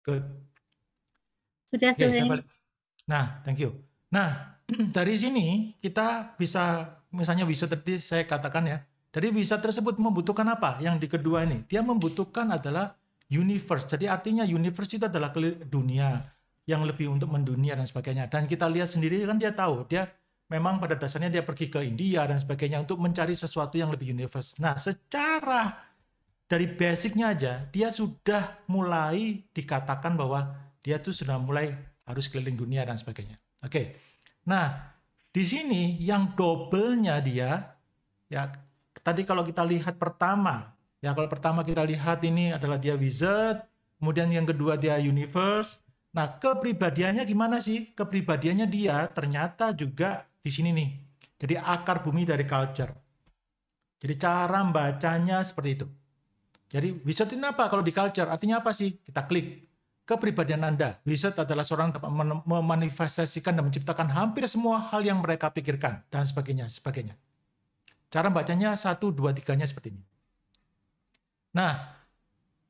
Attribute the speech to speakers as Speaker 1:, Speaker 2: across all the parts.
Speaker 1: Good.
Speaker 2: Sudah
Speaker 1: Oke, saya
Speaker 2: sore.
Speaker 1: balik. Nah, thank you. Nah, dari sini kita bisa, misalnya wizard tadi saya katakan ya, dari wizard tersebut membutuhkan apa? Yang di kedua ini, dia membutuhkan adalah universe. Jadi artinya universe itu adalah dunia yang lebih untuk mendunia dan sebagainya. Dan kita lihat sendiri kan dia tahu, dia memang pada dasarnya dia pergi ke India dan sebagainya untuk mencari sesuatu yang lebih universe. Nah, secara dari basicnya aja, dia sudah mulai dikatakan bahwa dia tuh sudah mulai harus keliling dunia dan sebagainya. Oke. Nah, di sini yang double-nya dia, ya tadi kalau kita lihat pertama, ya kalau pertama kita lihat ini adalah dia wizard, kemudian yang kedua dia universe. Nah, kepribadiannya gimana sih? Kepribadiannya dia ternyata juga di sini nih. Jadi akar bumi dari culture. Jadi cara membacanya seperti itu. Jadi wizard ini apa kalau di culture? Artinya apa sih? Kita klik kepribadian Anda. Wizard adalah seorang dapat memanifestasikan dan menciptakan hampir semua hal yang mereka pikirkan dan sebagainya. Cara bacanya 1, 2, 3-nya seperti ini. Nah,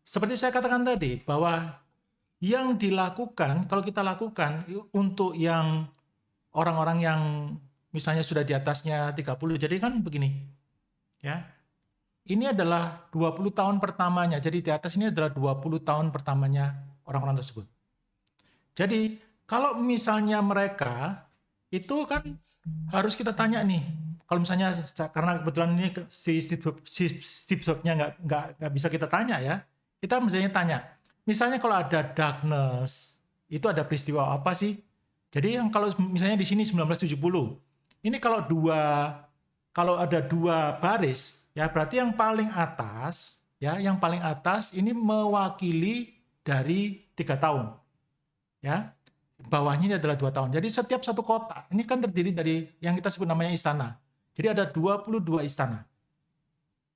Speaker 1: seperti saya katakan tadi bahwa yang dilakukan, kalau kita lakukan untuk yang orang-orang yang misalnya sudah di atasnya 30, jadi kan begini. Ya. Ini adalah 20 tahun pertamanya. Jadi di atas ini adalah 20 tahun pertamanya orang-orang tersebut. Jadi kalau misalnya mereka itu kan harus kita tanya nih. Kalau misalnya karena kebetulan ini si Steve Jobs-nya nggak bisa kita tanya ya. Kita misalnya tanya. Misalnya kalau ada darkness, itu ada peristiwa apa sih? Jadi yang kalau misalnya di sini 1970. Ini kalau ada dua baris, ya berarti yang paling atas, ya yang paling atas ini mewakili dari 3 tahun, ya bawahnya ini adalah 2 tahun. Jadi setiap satu kota ini kan terdiri dari yang kita sebut namanya istana. Jadi ada 22 istana.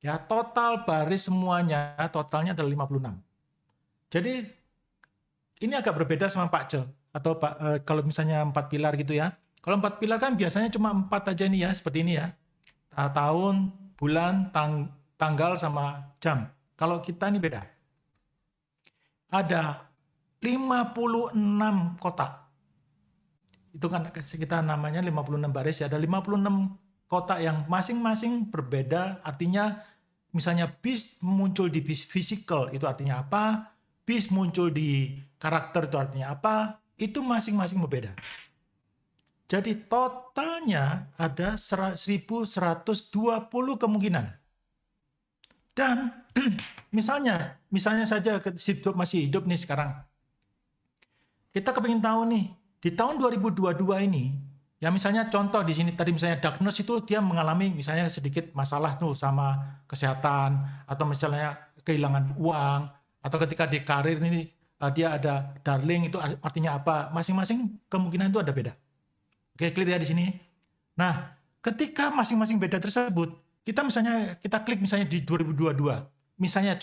Speaker 1: Ya total baris semuanya totalnya adalah 56. Jadi ini agak berbeda sama Pak Ce atau kalau misalnya 4 pilar gitu ya. Kalau 4 pilar kan biasanya cuma 4 aja nih ya, seperti ini ya. Tahun, bulan, tanggal sama jam. Kalau kita ini beda. Ada 56 kotak. Itu kan kita namanya 56 baris ya. Ada 56 kotak yang masing-masing berbeda. Artinya misalnya beast muncul di physical itu artinya apa? Beast muncul di karakter itu artinya apa? Itu masing-masing berbeda. Jadi totalnya ada 1120 kemungkinan. Dan misalnya saja Steve Jobs masih hidup nih sekarang. Kita kepingin tahu nih, di tahun 2022 ini, ya misalnya contoh di sini tadi misalnya darkness itu dia mengalami misalnya sedikit masalah tuh sama kesehatan, atau misalnya kehilangan uang, atau ketika di karir ini dia ada darling itu artinya apa? Masing-masing kemungkinan itu ada beda. Oke, clear ya di sini. Nah, ketika masing-masing beda tersebut, kita klik misalnya di 2022. Misalnya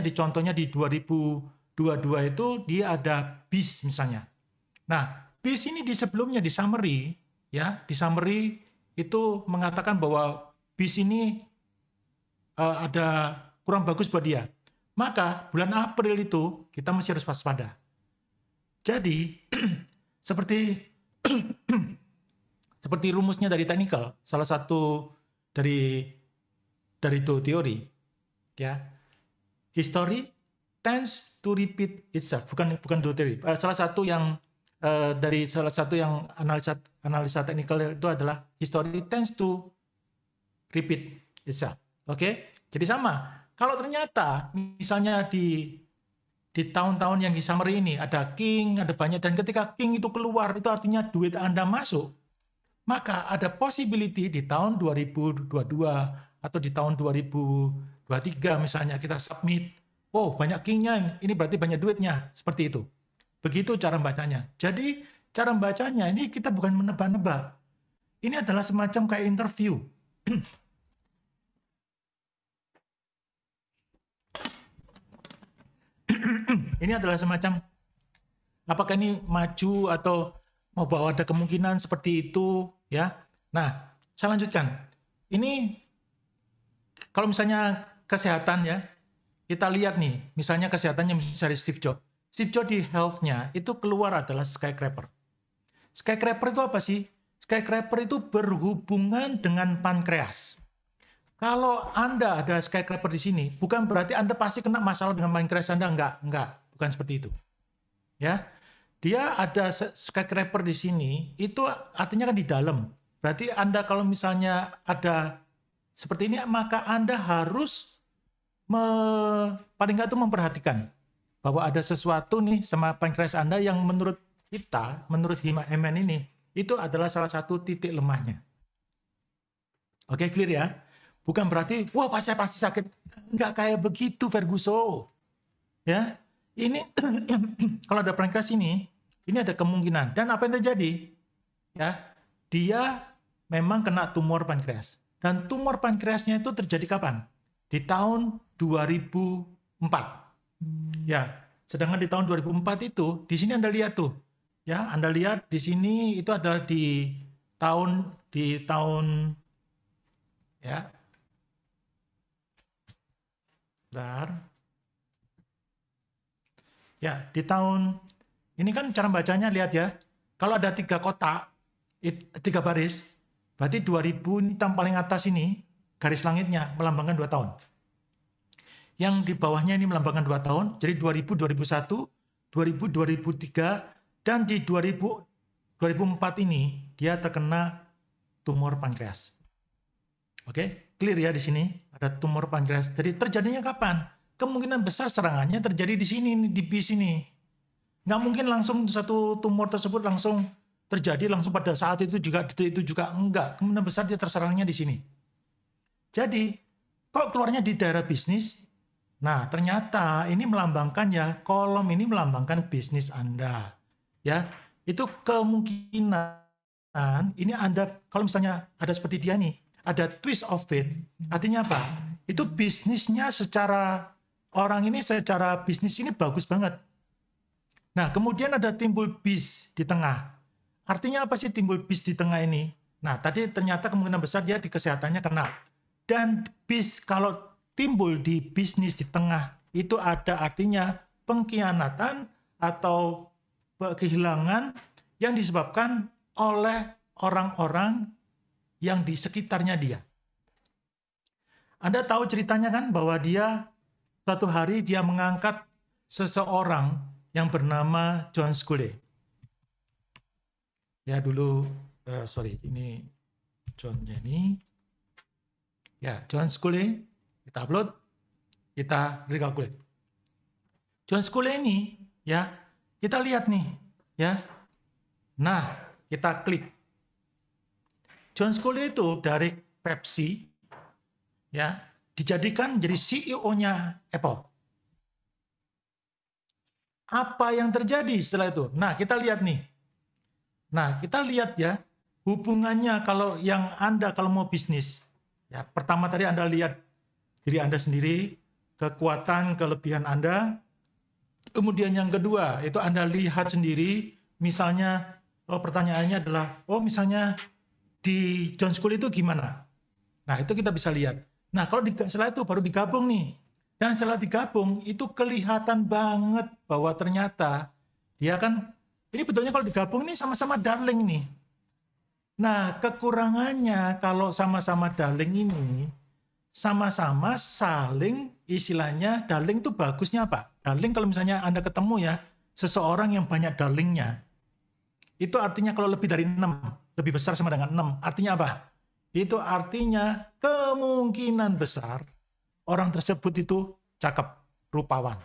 Speaker 1: di contohnya di 2022 itu dia ada beast misalnya. Nah, beast ini di sebelumnya di summary itu mengatakan bahwa beast ini ada kurang bagus buat dia. Maka bulan April itu kita masih harus waspada. Jadi seperti rumusnya dari technical, salah satu dari itu teori, ya, history tends to repeat itself. Bukan dua teori. Salah satu yang analisa technical itu adalah history tends to repeat itself. Oke? Jadi sama. Kalau ternyata misalnya di tahun-tahun yang di summary ini ada king, ada banyak, dan ketika king itu keluar itu artinya duit Anda masuk, maka ada possibility di tahun 2022 atau di tahun 2023 misalnya kita submit, oh banyak kingnya, ini berarti banyak duitnya, seperti itu. Begitu cara membacanya. Jadi cara membacanya ini kita bukan menebak-nebak. Ini adalah semacam kayak interview. Ini adalah semacam apakah ini maju atau mau bahwa ada kemungkinan seperti itu ya. Nah, saya lanjutkan. Ini kalau misalnya kesehatan ya, kita lihat nih, misalnya kesehatannya misalnya Steve Jobs. Steve Jobs di health-nya itu keluar adalah skyscraper. Skyscraper itu apa sih? Skyscraper itu berhubungan dengan pankreas. Kalau Anda ada skyscraper di sini, bukan berarti Anda pasti kena masalah dengan pankreas Anda. Enggak, bukan seperti itu. Ya, dia ada skyscraper di sini, itu artinya kan di dalam. Berarti Anda kalau misalnya ada seperti ini, maka Anda harus paling nggak itu memperhatikan bahwa ada sesuatu nih sama pankreas Anda yang menurut kita, menurut Heman ini, itu adalah salah satu titik lemahnya. Oke, clear ya? Bukan berarti, wah pasti sakit. Nggak kayak begitu, Ferguson. Ya, ini kalau ada pankreas ini ada kemungkinan. Dan apa yang terjadi? Ya, dia memang kena tumor pankreas. Dan tumor pankreasnya itu terjadi kapan? Di tahun 2004. Ya, sedangkan di tahun 2004 itu, di sini Anda lihat tuh. Ya, Anda lihat di sini itu adalah di tahun ya. Bentar. Ya, di tahun ini kan cara bacanya lihat ya. Kalau ada 3 kotak, 3 baris, berarti 2000 ini paling atas ini garis langitnya melambangkan 2 tahun. Yang di bawahnya ini melambangkan 2 tahun, jadi 2000 2001, 2000 2003 dan di 2004 ini dia terkena tumor pankreas. Oke, clear ya di sini ada tumor pankreas. Jadi terjadinya kapan? Kemungkinan besar serangannya terjadi di sini, di bis ini. Nggak mungkin langsung satu tumor tersebut langsung terjadi langsung pada saat itu juga, detik itu juga enggak. Kemungkinan besar dia terserangnya di sini. Jadi, kok keluarnya di daerah bisnis? Nah, ternyata ini melambangkan ya, kolom ini melambangkan bisnis Anda. Ya, itu kemungkinan ini Anda kalau misalnya ada seperti dia nih, ada twist of fate, artinya apa? Itu bisnisnya secara orang ini secara bisnis ini bagus banget. Nah, kemudian ada timbul bis di tengah. Artinya apa sih timbul bis di tengah ini? Nah, tadi ternyata kemungkinan besar dia di kesehatannya kena. Dan bis kalau timbul di bisnis di tengah, itu ada artinya pengkhianatan atau kehilangan yang disebabkan oleh orang-orang yang di sekitarnya dia. Anda tahu ceritanya kan bahwa dia suatu hari dia mengangkat seseorang yang bernama John Sculley. Ya dulu, ini John-nya ini. Ya, John Sculley, kita upload, kita recalculate. John Sculley ini, ya, kita lihat nih, ya. Nah, kita klik. John Sculley itu dari Pepsi, ya, dijadikan jadi CEO-nya Apple. Apa yang terjadi setelah itu? Nah, kita lihat nih. Nah, kita lihat ya, hubungannya kalau yang Anda kalau mau bisnis. Ya, pertama tadi Anda lihat diri Anda sendiri, kekuatan, kelebihan Anda. Kemudian yang kedua, itu Anda lihat sendiri, misalnya, pertanyaannya adalah, misalnya di John Sculley itu gimana? Nah, itu kita bisa lihat. Nah, kalau setelah itu baru digabung nih. Dan setelah digabung, itu kelihatan banget bahwa ternyata dia kan, ini betulnya kalau digabung ini sama-sama darling nih. Nah, kekurangannya kalau sama-sama darling ini, sama-sama saling istilahnya, darling itu bagusnya apa? Darling kalau misalnya Anda ketemu ya, seseorang yang banyak darlingnya, itu artinya kalau lebih dari 6, lebih besar sama dengan 6, artinya apa? Itu artinya kemungkinan besar orang tersebut itu cakep, rupawan.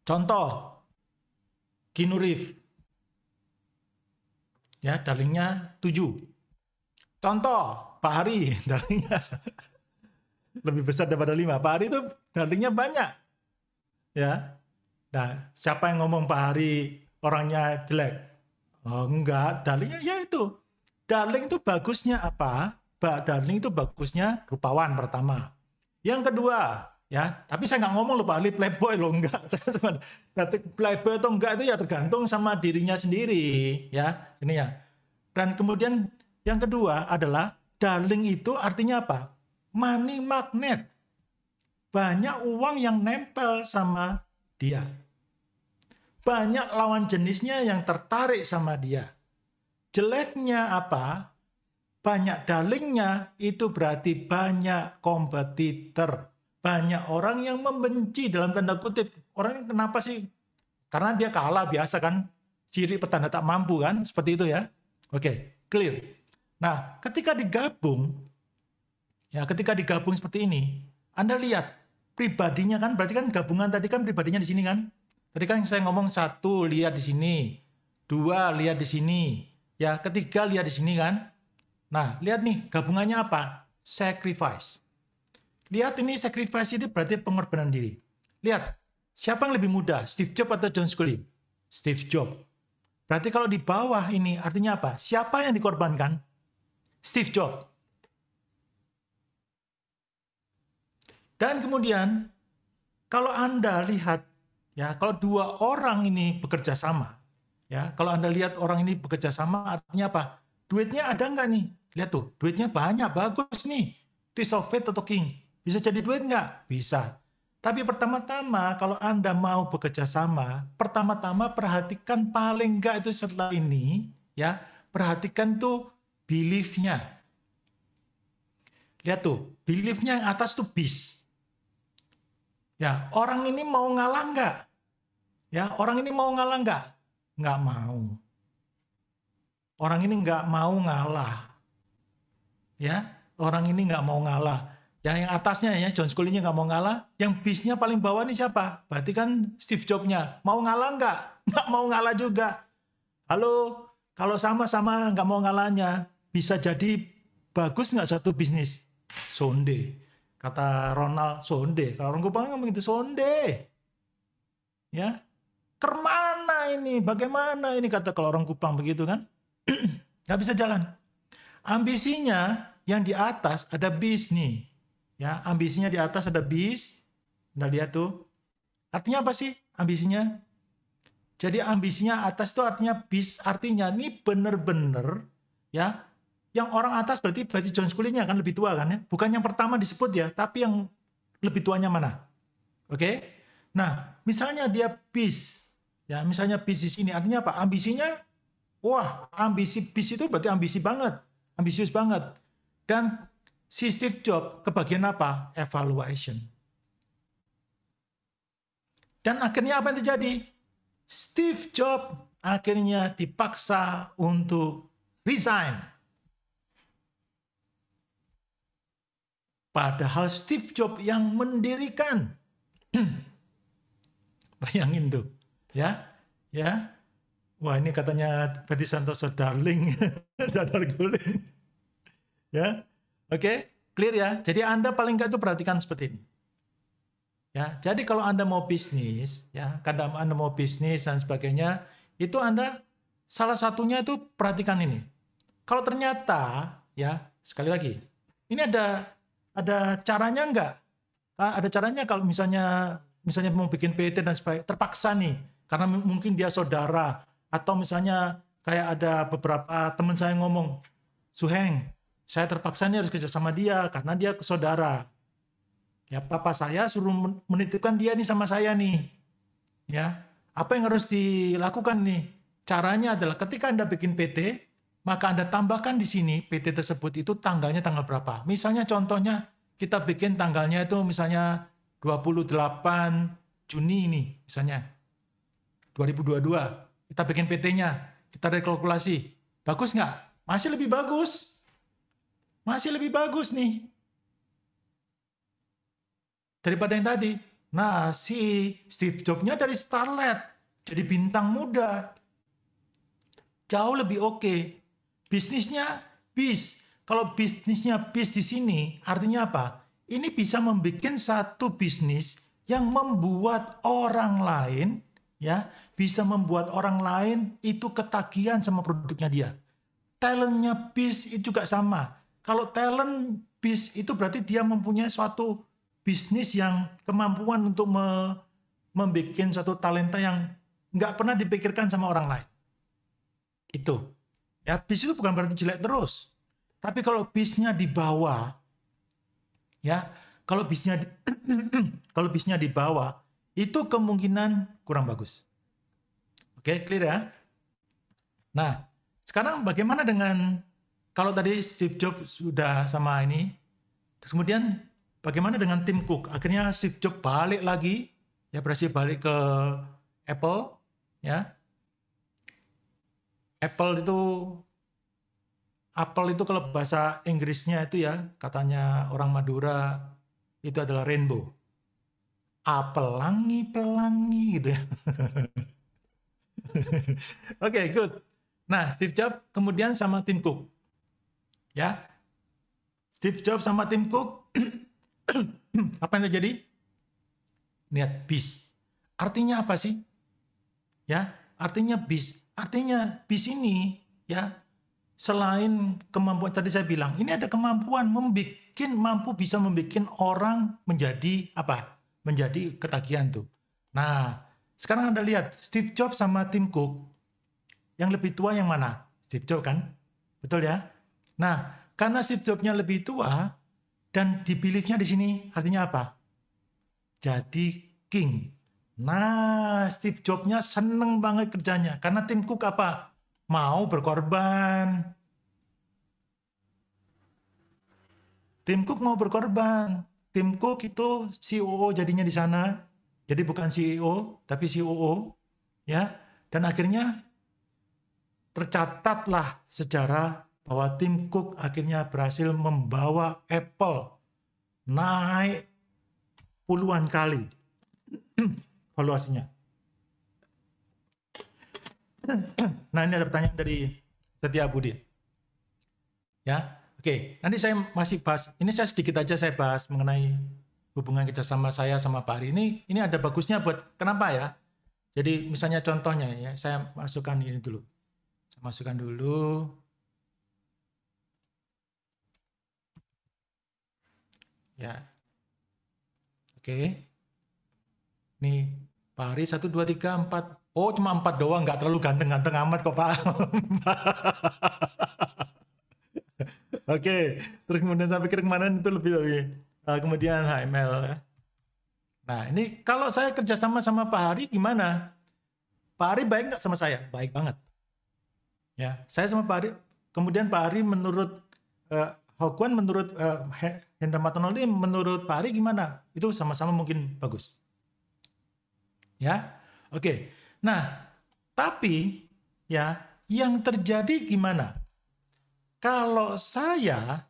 Speaker 1: Contoh, Keanu Reeves. Ya, darlingnya 7. Contoh, Pak Hari, darlingnya lebih besar daripada 5. Pak Hari itu darlingnya banyak. Ya. Nah, siapa yang ngomong Pak Hari orangnya jelek? Oh, enggak, darlingnya ya itu. Darling itu bagusnya apa? Darling itu bagusnya rupawan pertama. Yang kedua, ya, tapi saya nggak ngomong loh Pak Ali playboy loh, enggak. Saya cuma playboy atau enggak itu ya tergantung sama dirinya sendiri, ya. Ini ya. Dan kemudian yang kedua adalah darling itu artinya apa? Money magnet. Banyak uang yang nempel sama dia. Banyak lawan jenisnya yang tertarik sama dia. Jeleknya apa? Banyak darlingnya, itu berarti banyak kompetitor. Banyak orang yang membenci dalam tanda kutip. Orang ini kenapa sih? Karena dia kalah biasa kan. Ciri petanda tak mampu kan. Seperti itu ya. Oke, clear. Nah, ketika digabung seperti ini, Anda lihat pribadinya kan, berarti kan gabungan tadi kan pribadinya di sini kan. Tadi kan saya ngomong 1 lihat di sini, 2 lihat di sini, ya 3 lihat di sini kan. Nah, lihat nih gabungannya apa? Sacrifice. Lihat ini sacrifice ini berarti pengorbanan diri. Lihat, siapa yang lebih muda, Steve Jobs atau John Scullin? Steve Jobs. Berarti kalau di bawah ini artinya apa? Siapa yang dikorbankan? Steve Jobs. Dan kemudian kalau Anda lihat ya, kalau 2 orang ini bekerja sama, ya, kalau Anda lihat orang ini bekerja sama artinya apa? Duitnya ada nggak nih? Lihat tuh, duitnya banyak, bagus nih. Piece of Fate atau King. Bisa jadi duit nggak? Bisa. Tapi pertama-tama kalau Anda mau bekerja sama, pertama-tama perhatikan paling nggak itu setelah ini, ya, perhatikan tuh belief-nya. Lihat tuh, belief-nya yang atas tuh bis. Ya, orang ini mau ngalah nggak? Ya, orang ini mau ngalah nggak? Nggak mau. Orang ini nggak mau ngalah. Ya, orang ini nggak mau ngalah. Yang atasnya ya, John Scullin nggak mau ngalah. Yang bisnya paling bawah ini siapa? Berarti kan Steve Jobs-nya. Mau ngalah nggak? Nggak mau ngalah juga. Halo, kalau sama-sama nggak mau ngalahnya, bisa jadi bagus nggak suatu bisnis? Sonde. Kata Ronald, sonde. Kalau orang Kupang ngomong gitu, sonde. Ya, kemana ini? Bagaimana ini? Kata kalau orang Kupang begitu kan? Nggak bisa jalan. Ambisinya yang di atas ada bis nih. Ya, ambisinya di atas ada bis. Anda lihat tuh. Artinya apa sih ambisinya? Jadi ambisinya atas itu artinya bis. Artinya ini benar-benar ya. Yang orang atas berarti John Scullin-nya kan lebih tua kan ya. Bukan yang pertama disebut ya, tapi yang lebih tuanya mana? Oke? Nah, misalnya dia bis. Ya, misalnya bis di sini artinya apa? Ambisinya wah, ambisi bis itu berarti ambisi banget. Ambisius banget. Dan si Steve Jobs kebagian apa? Evaluation. Dan akhirnya apa yang terjadi? Steve Jobs akhirnya dipaksa untuk resign. Padahal Steve Jobs yang mendirikan. Bayangin tuh. Ya. Ya. Wah, ini katanya Ferdy Santoso darling. Dadar guling. Ya. Oke, clear ya. Jadi Anda paling nggak itu perhatikan seperti ini. Ya, jadi kalau Anda mau bisnis, ya, kadang Anda mau bisnis dan sebagainya, itu Anda salah satunya itu perhatikan ini. Kalau ternyata, ya, sekali lagi, ini ada caranya nggak? Ada caranya kalau misalnya mau bikin PT dan sebagainya, terpaksa nih, karena mungkin dia saudara, atau misalnya kayak ada beberapa teman saya ngomong, Suheng, saya terpaksa nih harus kerja sama dia karena dia saudara. Ya, papa saya suruh menitipkan dia nih sama saya nih. Ya, apa yang harus dilakukan nih? Caranya adalah ketika Anda bikin PT, maka Anda tambahkan di sini PT tersebut itu tanggalnya tanggal berapa. Misalnya contohnya kita bikin tanggalnya itu misalnya 28 Juni ini misalnya 2022. Kita bikin PT-nya, kita rekalkulasi. Bagus nggak? Masih lebih bagus. Masih lebih bagus nih. Daripada yang tadi. Nah, si Steve Jobs-nya dari starlet. Jadi bintang muda. Jauh lebih oke. Bisnisnya bis. Kalau bisnisnya bis di sini, artinya apa? Ini bisa membuat satu bisnis yang membuat orang lain, ya, bisa membuat orang lain itu ketagihan sama produknya dia. Talentnya bis itu juga sama. Kalau talent bis itu berarti dia mempunyai suatu bisnis yang kemampuan untuk membuat suatu talenta yang nggak pernah dipikirkan sama orang lain. Itu. Ya, bis itu bukan berarti jelek terus. Tapi kalau bisnya di bawah, ya, kalau bisnya di bawah, itu kemungkinan kurang bagus. Oke, clear ya? Nah, sekarang bagaimana dengan kalau tadi Steve Jobs sudah sama ini, terus kemudian bagaimana dengan Tim Cook? Akhirnya Steve Jobs balik lagi, ya berhasil balik ke Apple, ya. Apple itu kalau bahasa Inggrisnya itu ya, katanya orang Madura itu adalah rainbow. Pelangi-pelangi gitu ya. Oke, good. Nah, Steve Jobs kemudian sama Tim Cook. Ya. Steve Jobs sama Tim Cook apa yang terjadi? Lihat bis. Artinya apa sih? Ya, artinya bis. Artinya bis ini ya selain kemampuan tadi saya bilang, ini ada kemampuan bisa membuat orang menjadi apa? Menjadi ketagihan tuh. Nah, sekarang Anda lihat Steve Jobs sama Tim Cook, yang lebih tua yang mana? Steve Jobs kan? Betul ya? Nah, karena Steve Jobs-nya lebih tua dan dipilihnya di sini artinya apa? Jadi king. Nah, Steve Jobs-nya seneng banget kerjanya karena Tim Cook apa? Mau berkorban. Tim Cook mau berkorban. Tim Cook itu COO jadinya di sana. Jadi bukan CEO, tapi COO. Ya. Dan akhirnya tercatatlah sejarah bahwa Tim Cook akhirnya berhasil membawa Apple naik puluhan kali valuasinya. Nah, ini ada pertanyaan dari Setia Budi. Ya, oke. Nanti saya masih bahas. Ini saya sedikit aja saya bahas mengenai hubungan kerjasama saya sama Pak Ari. Ini ada bagusnya buat kenapa ya? Jadi misalnya contohnya ya, saya masukkan ini dulu. Saya masukkan dulu. Ya, oke. Nih, Pak Ari 1, 2, 3, 4. Oh, cuma 4 doang, nggak terlalu ganteng-ganteng amat kok Pak. Oke, terus kemudian saya pikir kemarin itu lebih kemudian HML ya. Nah, ini kalau saya kerjasama sama Pak Hari gimana? Pak Hari baik nggak sama saya? Baik banget. Ya, saya sama Pak Hari. Kemudian Pak Hari menurut Hokwan, menurut Hendra Matonoli, menurut Pak Hari gimana? Itu sama-sama mungkin bagus. Ya, oke. Nah, tapi ya yang terjadi gimana? Kalau saya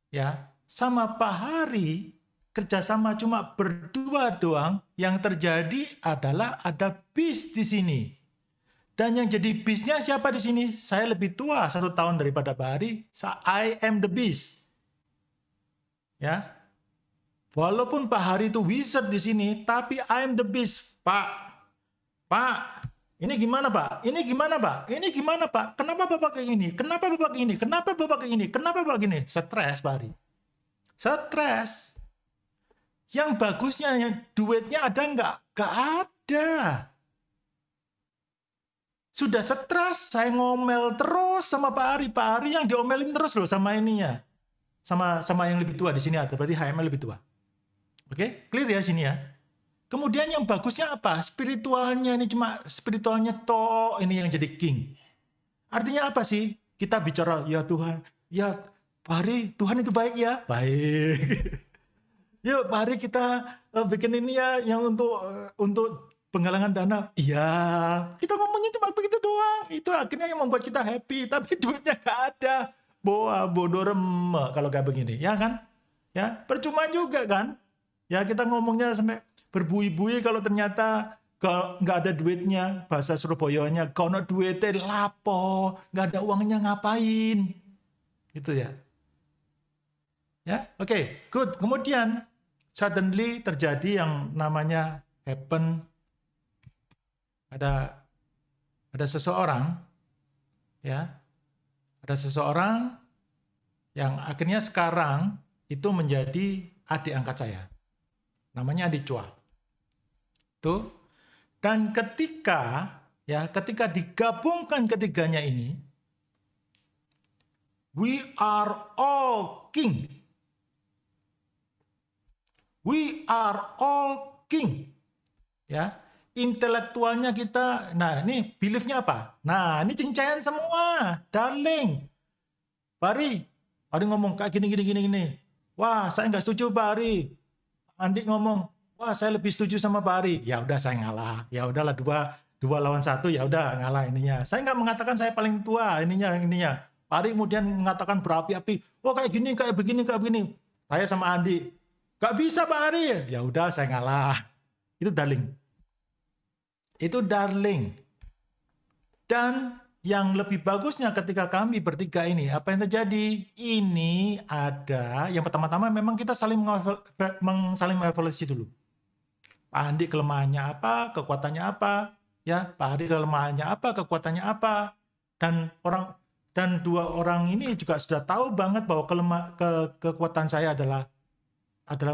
Speaker 1: ya sama Pak Hari kerjasama cuma berdua doang, yang terjadi adalah ada bis di sini. Dan yang jadi bisnya siapa di sini? Saya lebih tua 1 tahun daripada Pak Hari. I am the bis. Ya, walaupun Pak Hari itu wizard di sini, tapi I am the bis. Pak, ini gimana Pak? Ini gimana Pak? Ini gimana Pak? Kenapa Bapak kayak gini? Kenapa Bapak kayak gini? Kenapa Bapak kayak gini? Kenapa Bapak gini? Stres Pak Hari. Stres. Yang bagusnya, yang duitnya ada nggak? Nggak ada. Sudah stres, saya ngomel terus sama Pak Ari. Pak Ari yang diomelin terus loh sama ininya. Sama yang lebih tua di sini ada, berarti HML lebih tua. Oke, clear ya sini ya. Kemudian yang bagusnya apa? Spiritualnya ini cuma spiritualnya toh ini yang jadi king. Artinya apa sih? Kita bicara ya Tuhan, ya Pak Ari, Tuhan itu baik ya, baik. Yuk Pak Ari kita bikin ini ya yang untuk penggalangan dana. Iya, kita ngomongnya cuma begitu doang. Itu akhirnya yang membuat kita happy, tapi duitnya nggak ada. Bodoh remek kalau kayak begini, ya kan? Ya, percuma juga kan? Ya kita ngomongnya sampai berbui-bui kalau ternyata nggak ada duitnya, bahasa Surabaya-nya, kalau duitnya lapo, nggak ada uangnya ngapain? Gitu ya. Ya, oke, good. Kemudian suddenly terjadi yang namanya happen. Ada seseorang, ya, ada seseorang yang akhirnya sekarang itu menjadi adik angkat saya. Namanya Adi Chua. Tuh. Dan ketika digabungkan ketiganya ini, we are all king. We are all king. Ya, intelektualnya kita, nah ini beliefnya apa? Nah, ini cincaian semua, darling. Pak Ari ngomong kayak gini, gini, gini, gini. Wah, saya nggak setuju Pak Ari. Andi ngomong, wah saya lebih setuju sama Pak Ari. Ya udah saya ngalah. Ya udahlah dua lawan satu, ya udah ngalah ininya. Saya nggak mengatakan saya paling tua ininya. Pak Ari kemudian mengatakan berapi-api. Oh kayak gini, kayak begini, kayak begini. Saya sama Andi, nggak bisa Pak Ari. Ya udah saya ngalah. Itu darling. Itu darling. Dan yang lebih bagusnya ketika kami bertiga ini, apa yang terjadi? Ini ada, yang pertama-tama memang kita saling mengevaluasi dulu. Pak Andi kelemahannya apa, kekuatannya apa, ya Pak Andi kelemahannya apa, kekuatannya apa, dan dua orang ini juga sudah tahu banget bahwa kekuatan saya adalah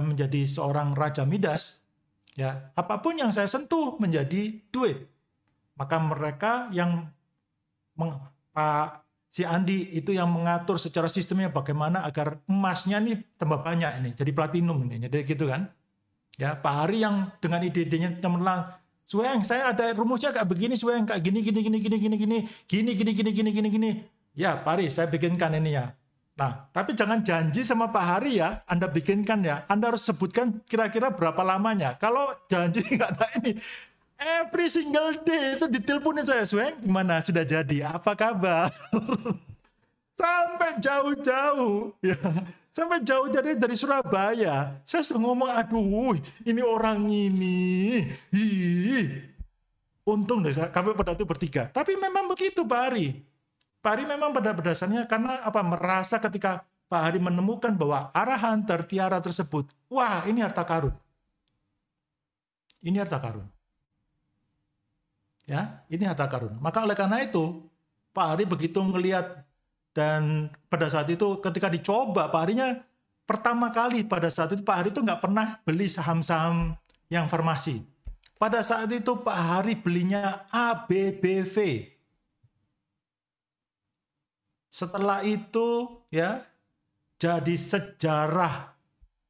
Speaker 1: menjadi seorang Raja Midas, ya apapun yang saya sentuh menjadi duit. Maka mereka yang Pak si Andi itu yang mengatur secara sistemnya bagaimana agar emasnya nih tambah banyak ini, jadi platinum ini, jadi gitu kan. Ya Pak Hari yang dengan ide-idenya cemerlang, Sueng saya ada rumusnya kayak begini, Sueng kayak gini. Ya Pak Hari saya bikinkan ini ya. Nah tapi jangan janji sama Pak Hari ya, Anda bikinkan ya, Anda harus sebutkan kira-kira berapa lamanya. Kalau janji nggak ada ini, every single day itu diteleponin saya, Sueng gimana sudah jadi, apa kabar? Sampai jauh-jauh ya, sampai jauh dari Surabaya. Saya ngomong, aduh ini orang ini, untung deh kami pada itu bertiga. Tapi memang begitu Pak Hari. Pak Hari memang pada dasarnya karena apa, merasa ketika Pak Hari menemukan bahwa arahan tertiara tersebut, wah ini harta karun. Ini harta karun. Ya, ini harta karun. Maka oleh karena itu, Pak Hari begitu melihat, dan pada saat itu ketika dicoba, Pak Harinya pertama kali pada saat itu Pak Hari itu nggak pernah beli saham-saham yang farmasi. Pada saat itu Pak Hari belinya ABBV. Setelah itu ya jadi sejarah.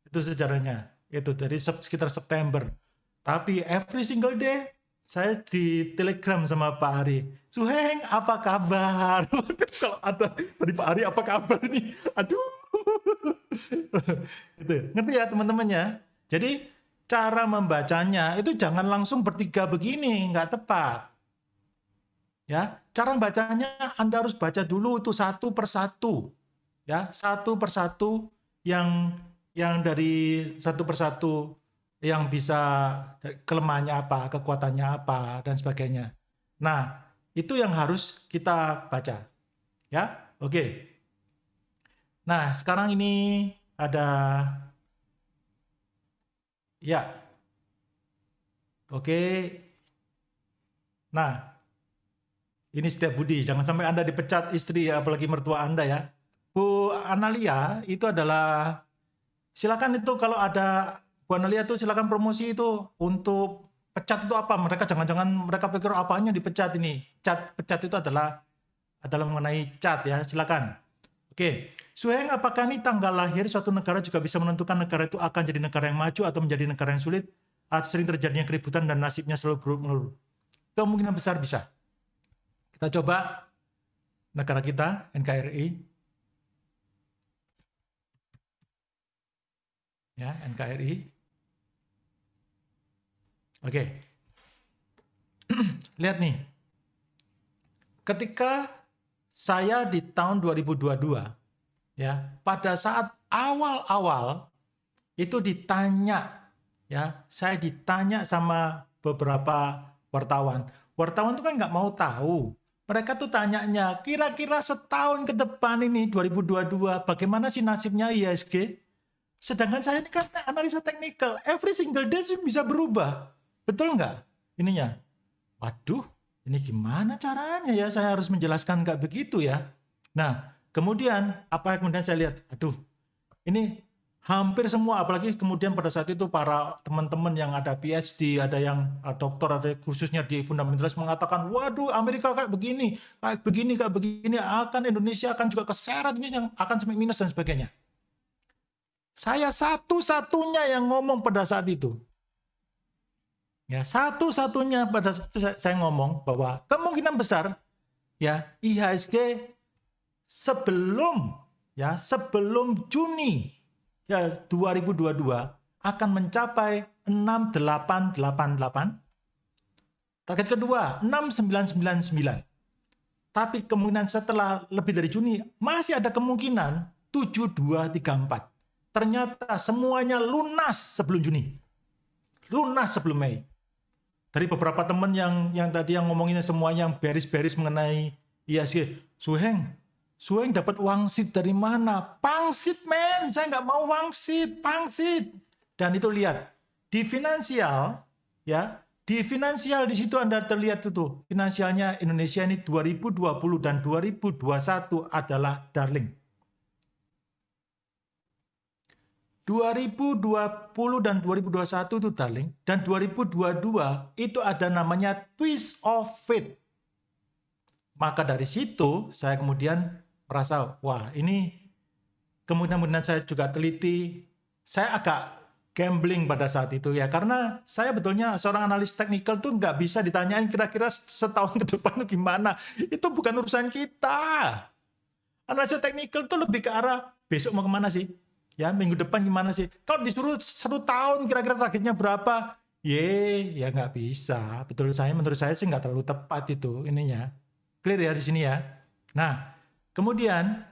Speaker 1: Itu sejarahnya. Itu dari sekitar September. Tapi every single day saya di Telegram sama Pak Hari, Suheng apa kabar? Kalau ada dari Pak Hari apa kabar nih? Aduh, gitu. Ngerti ya teman-temannya? Jadi cara membacanya itu jangan langsung bertiga begini, nggak tepat. Ya, cara bacanya Anda harus baca dulu itu satu persatu, ya satu persatu yang dari satu persatu. Yang bisa kelemahannya apa, kekuatannya apa, dan sebagainya. Nah, itu yang harus kita baca. Ya, oke. Nah, sekarang ini ada, ya, oke. Nah, ini Setiap Budi, jangan sampai Anda dipecat istri, apalagi mertua Anda ya. Bu Analia itu adalah, silakan itu kalau ada Bu Analia tuh silakan promosi itu untuk pecat itu apa? Mereka jangan-jangan mereka pikir apanya dipecat ini. Pecat itu adalah mengenai cat ya. Silakan. Oke. Suheng, apakah ini tanggal lahir suatu negara juga bisa menentukan negara itu akan jadi negara yang maju atau menjadi negara yang sulit? Atau sering terjadinya keributan dan nasibnya selalu buruk melulu? Kemungkinan besar bisa. Kita coba negara kita, NKRI. Ya, NKRI. Oke. Lihat nih. Ketika saya di tahun 2022, ya, pada saat awal-awal itu ditanya, ya, saya ditanya sama beberapa wartawan. Wartawan itu kan nggak mau tahu. Mereka tuh tanyanya, kira-kira setahun ke depan ini 2022, bagaimana sih nasibnya IHSG? Sedangkan saya ini kan analisa teknikal, every single day bisa berubah. Betul nggak ininya? Waduh, ini gimana caranya ya? Saya harus menjelaskan nggak begitu ya. Nah, kemudian apa yang kemudian saya lihat? Aduh, ini hampir semua, apalagi kemudian pada saat itu para teman-teman yang ada PhD, ada yang doktor, ada khususnya di fundamentalis mengatakan, waduh Amerika kayak begini, akan Indonesia akan juga keseret, ini yang akan sampai minus dan sebagainya. Saya satu-satunya yang ngomong pada saat itu. Ya, satu-satunya pada saat saya ngomong bahwa kemungkinan besar ya IHSG sebelum sebelum Juni ya 2022 akan mencapai 6888. Target kedua 6999. Tapi kemungkinan setelah lebih dari Juni masih ada kemungkinan 7234. Ternyata semuanya lunas sebelum Juni. Lunas sebelum Mei. Dari beberapa teman yang tadi yang ngomongin semuanya yang beris-beris mengenai IHSG, Suheng dapat wangsit dari mana? Pangsit men, saya nggak mau wangsit, pangsit. Dan itu lihat di finansial ya. Di finansial di situ Anda terlihat itu finansialnya Indonesia ini 2020 dan 2021 adalah darling. 2020 dan 2021 itu darling, dan 2022 itu ada namanya twist of fate. Maka dari situ saya kemudian merasa, wah ini kemudian saya juga teliti, saya agak gambling pada saat itu ya, karena saya betulnya seorang analis teknikal tuh nggak bisa ditanyain kira-kira setahun ke depan itu gimana. Itu bukan urusan kita. Analisa teknikal tuh lebih ke arah besok mau kemana sih? Ya minggu depan gimana sih? Kalau disuruh 1 tahun kira-kira targetnya berapa? Ya nggak bisa. Menurut saya sih nggak terlalu tepat itu ininya. Clear ya di sini ya. Nah, kemudian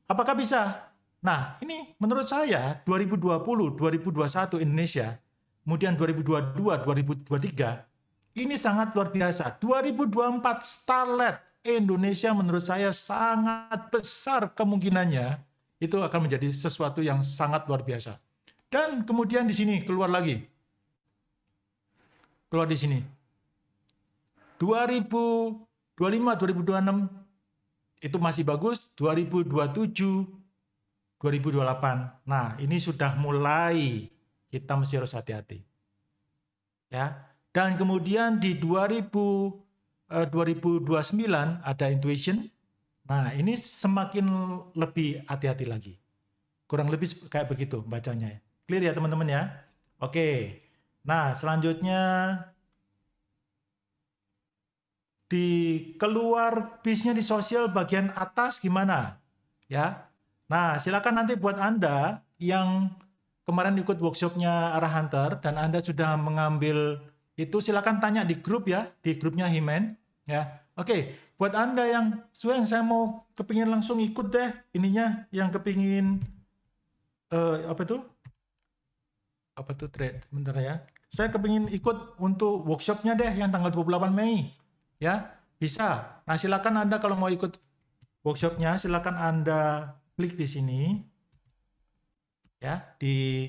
Speaker 1: apakah bisa? Nah, ini menurut saya 2020, 2021 Indonesia, kemudian 2022, 2023, ini sangat luar biasa. 2024 Starlet Indonesia menurut saya sangat besar kemungkinannya itu akan menjadi sesuatu yang sangat luar biasa. Dan kemudian di sini keluar lagi. Keluar di sini. 2025, 2026 itu masih bagus, 2027 2028. Nah, ini sudah mulai kita mesti harus hati-hati. Ya. Dan kemudian di 2029 ada intuition. Nah, ini semakin lebih hati-hati lagi. Kurang lebih kayak begitu bacanya. Clear ya teman-teman ya? Oke. Nah, selanjutnya di keluar bisnya di sosial bagian atas gimana? Ya. Nah, silakan nanti buat Anda yang kemarin ikut workshopnya Arah Hunter dan Anda sudah mengambil itu, silakan tanya di grup ya, di grupnya Himen ya. Oke, buat Anda yang saya mau kepingin langsung ikut deh ininya, yang kepingin apa tuh trade, bentar ya. Saya kepingin ikut untuk workshopnya deh yang tanggal 28 Mei ya, bisa. Nah, silakan Anda kalau mau ikut workshopnya, silakan Anda klik di sini ya, di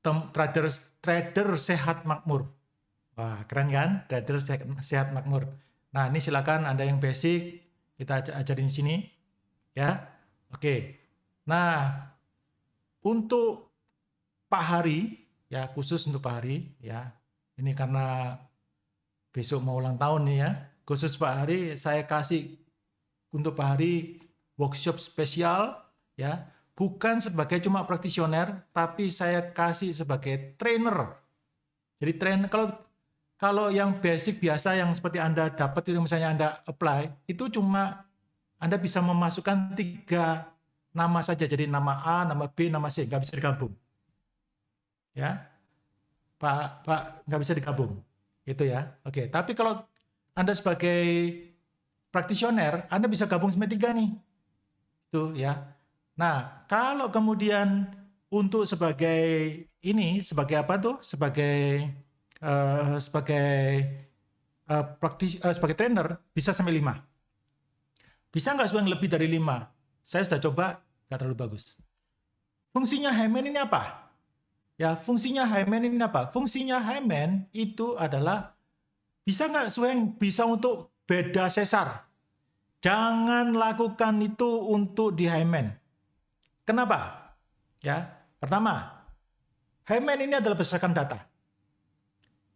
Speaker 1: trader sehat makmur. Wah, keren kan? Trader sehat makmur. Nah, ini silakan Anda yang basic kita ajarin di sini ya. Oke. Nah, untuk Pak Hari ya, khusus untuk Pak Hari ya. Ini karena besok mau ulang tahun nih ya. Khusus Pak Hari saya kasih untuk Pak Hari workshop spesial ya, bukan sebagai cuma praktisioner, tapi saya kasih sebagai trainer. Jadi trainer, kalau yang basic biasa yang seperti Anda dapat itu, misalnya Anda apply, itu cuma Anda bisa memasukkan 3 nama saja, jadi nama A, nama B, nama C, nggak bisa digabung. Ya, Pak nggak bisa digabung, itu ya. Oke, tapi kalau Anda sebagai praktisioner, Anda bisa gabung sampai 3 nih. Itu ya. Nah, kalau kemudian untuk sebagai ini, sebagai apa tuh? Sebagai sebagai trainer bisa sampai 5. Bisa nggak yang lebih dari 5? Saya sudah coba, nggak terlalu bagus. Fungsinya Hyman ini apa? Ya, fungsinya Hyman ini apa? Fungsinya Hyman itu adalah bisa nggak bisa untuk beda sesar. Jangan lakukan itu untuk di Hyman. Kenapa? Ya, pertama, Hyman ini adalah berdasarkan data.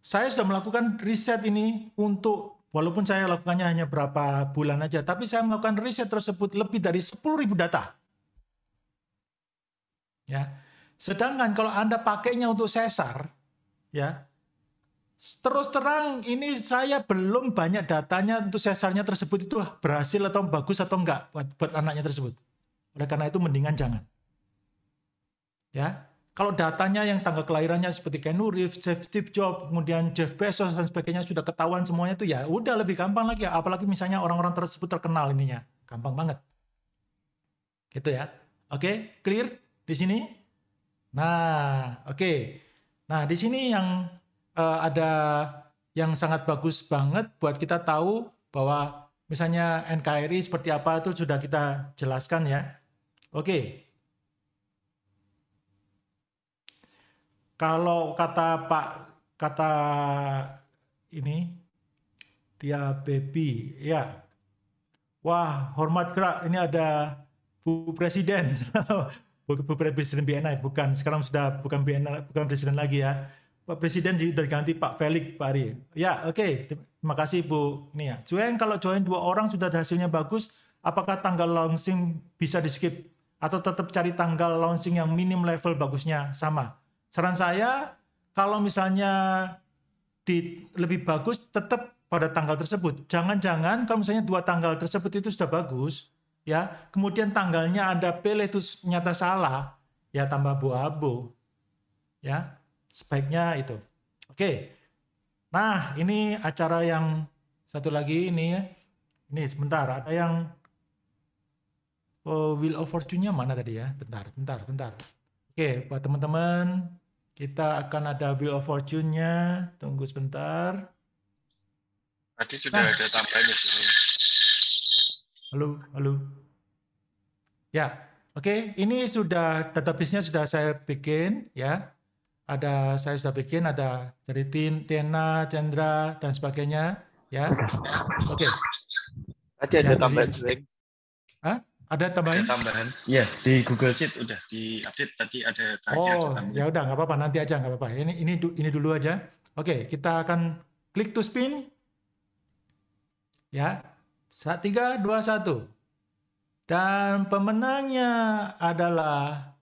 Speaker 1: Saya sudah melakukan riset ini untuk, walaupun saya lakukannya hanya berapa bulan aja, tapi saya melakukan riset tersebut lebih dari 10.000 data. Ya, sedangkan kalau Anda pakainya untuk sesar, ya, terus terang ini saya belum banyak datanya untuk sesarnya tersebut itu berhasil atau bagus atau enggak buat anaknya tersebut. Oleh karena itu mendingan jangan. Ya. Kalau datanya yang tanggal kelahirannya seperti Keanu Reeves, Steve Jobs, kemudian Jeff Bezos dan sebagainya sudah ketahuan semuanya itu ya udah lebih gampang lagi. Apalagi misalnya orang-orang tersebut terkenal ininya. Gampang banget. Gitu ya. Oke, clear di sini? Nah, oke. Nah, di sini yang ada yang sangat bagus banget buat kita tahu bahwa misalnya NKRI seperti apa itu sudah kita jelaskan ya. Oke. Kalau kata ini Tia Baby, ya. Wah, hormat gerak. Ini ada Bu Presiden. Bu Presiden BNI, bukan. Sekarang sudah bukan BNI, bukan Presiden lagi ya. Pak Presiden sudah diganti Pak Felix, Pak Ari. Ya, oke. Terima kasih Bu Nia. Cueng, kalau join 2 orang sudah hasilnya bagus, apakah tanggal launching bisa di skip? Atau tetap cari tanggal launching yang minim level bagusnya sama? Saran saya, kalau misalnya lebih bagus, tetap pada tanggal tersebut. Jangan-jangan kalau misalnya 2 tanggal tersebut itu sudah bagus, ya, kemudian tanggalnya Anda pilih itu nyata salah, ya tambah abu-abu. Ya, sebaiknya itu. Oke. Nah, ini acara yang satu lagi ini ya. Ini sebentar, ada yang Wheel of Fortune-nya mana tadi ya? Bentar. Oke, buat teman-teman, kita akan ada Wheel of Fortune-nya. Tunggu sebentar.
Speaker 3: Tadi sudah ada tambahan itu.
Speaker 1: Halo. Ya, oke. Ini sudah database-nya sudah saya bikin ya. Saya sudah bikin ada dari Tiena, Chandra dan sebagainya ya. Oke.
Speaker 3: Tadi ada tambahan sering.
Speaker 1: Hah? Ada tambahan?
Speaker 3: Ada tambahan. Iya, di Google Sheet udah diupdate tadi ada tambahan.
Speaker 1: Ya udah nggak apa-apa, nanti aja nggak apa-apa. Ini dulu aja. Oke, kita akan klik to spin. Ya. 3, 2, 1. Dan pemenangnya adalah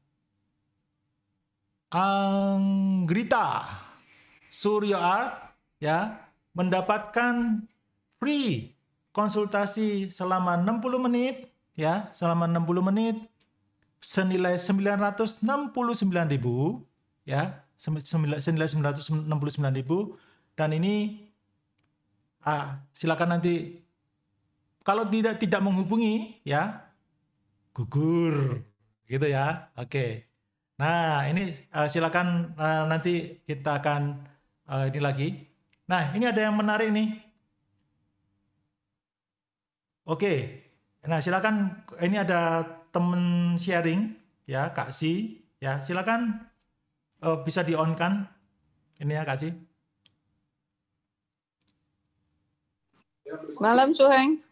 Speaker 1: Anggrita Suryo Art ya, mendapatkan free konsultasi selama 60 menit ya, selama 60 menit senilai 969.000 ya, senilai 969.000, dan ini silakan nanti kalau tidak menghubungi ya gugur gitu ya. Oke. Nah, ini silakan nanti kita akan ini lagi. Nah, ini ada yang menarik nih. Oke. Nah, silakan, ini ada temen sharing ya, Kak Si ya. Silakan bisa di-on-kan ini ya, Kak Si.
Speaker 4: Malam, Cuheng.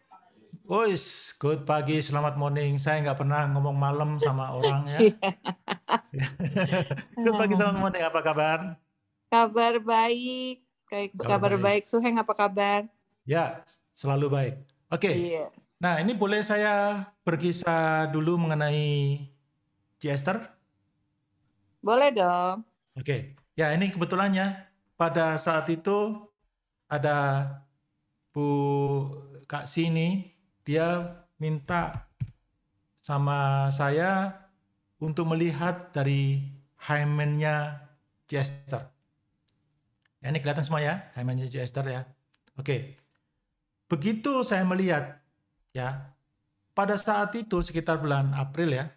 Speaker 1: Wis, good pagi, selamat morning. Saya nggak pernah ngomong malam sama orang ya. Good pagi, selamat morning. Apa kabar?
Speaker 4: Kabar baik. Kabar baik. Suheng, apa kabar?
Speaker 1: Ya, selalu baik. Oke.
Speaker 4: Iya.
Speaker 1: Nah, ini boleh saya berkisah dulu mengenai Chester?
Speaker 4: Boleh dong.
Speaker 1: Oke. Ya, ini kebetulannya pada saat itu ada Bu Kak Sini, dia minta sama saya untuk melihat dari hymen-nya Chester. Ya, ini kelihatan semua ya, hymen-nya Chester ya. Oke. Begitu saya melihat ya, pada saat itu sekitar bulan April ya,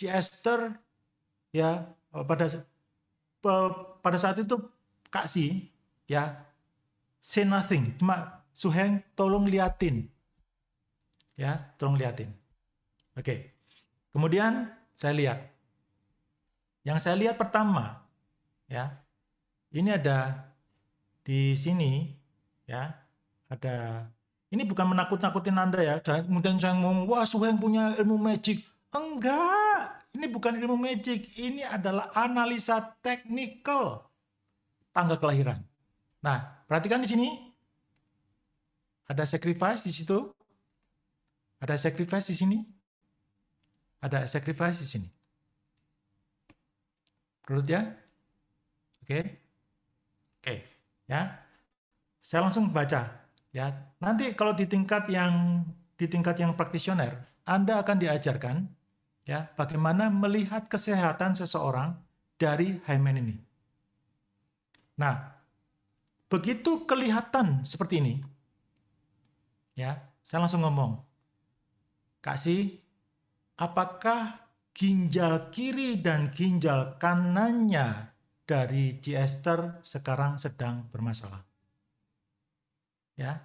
Speaker 1: Chester ya, pada saat itu Kak Si ya, say nothing, cuma Suheng tolong liatin ya, tolong liatin. Oke. Kemudian saya lihat, yang saya lihat pertama ya, ini ada di sini ya, ada, ini bukan menakut-nakutin Anda ya, kemudian saya ngomong, wah Suheng punya ilmu magic. Enggak, ini bukan ilmu magic, ini adalah analisa teknikal tanggal kelahiran. Nah, perhatikan di sini, ada sacrifice di situ, ada sacrifice di sini, ada sacrifice di sini. Perut ya? Oke. Oke, ya. Saya langsung baca, ya. Nanti kalau di tingkat yang praktisioner, Anda akan diajarkan, ya, bagaimana melihat kesehatan seseorang dari hymen ini. Nah, begitu kelihatan seperti ini, ya, saya langsung ngomong, Kak Si, apakah ginjal kiri dan ginjal kanannya dari Ci Esther sekarang sedang bermasalah? Ya,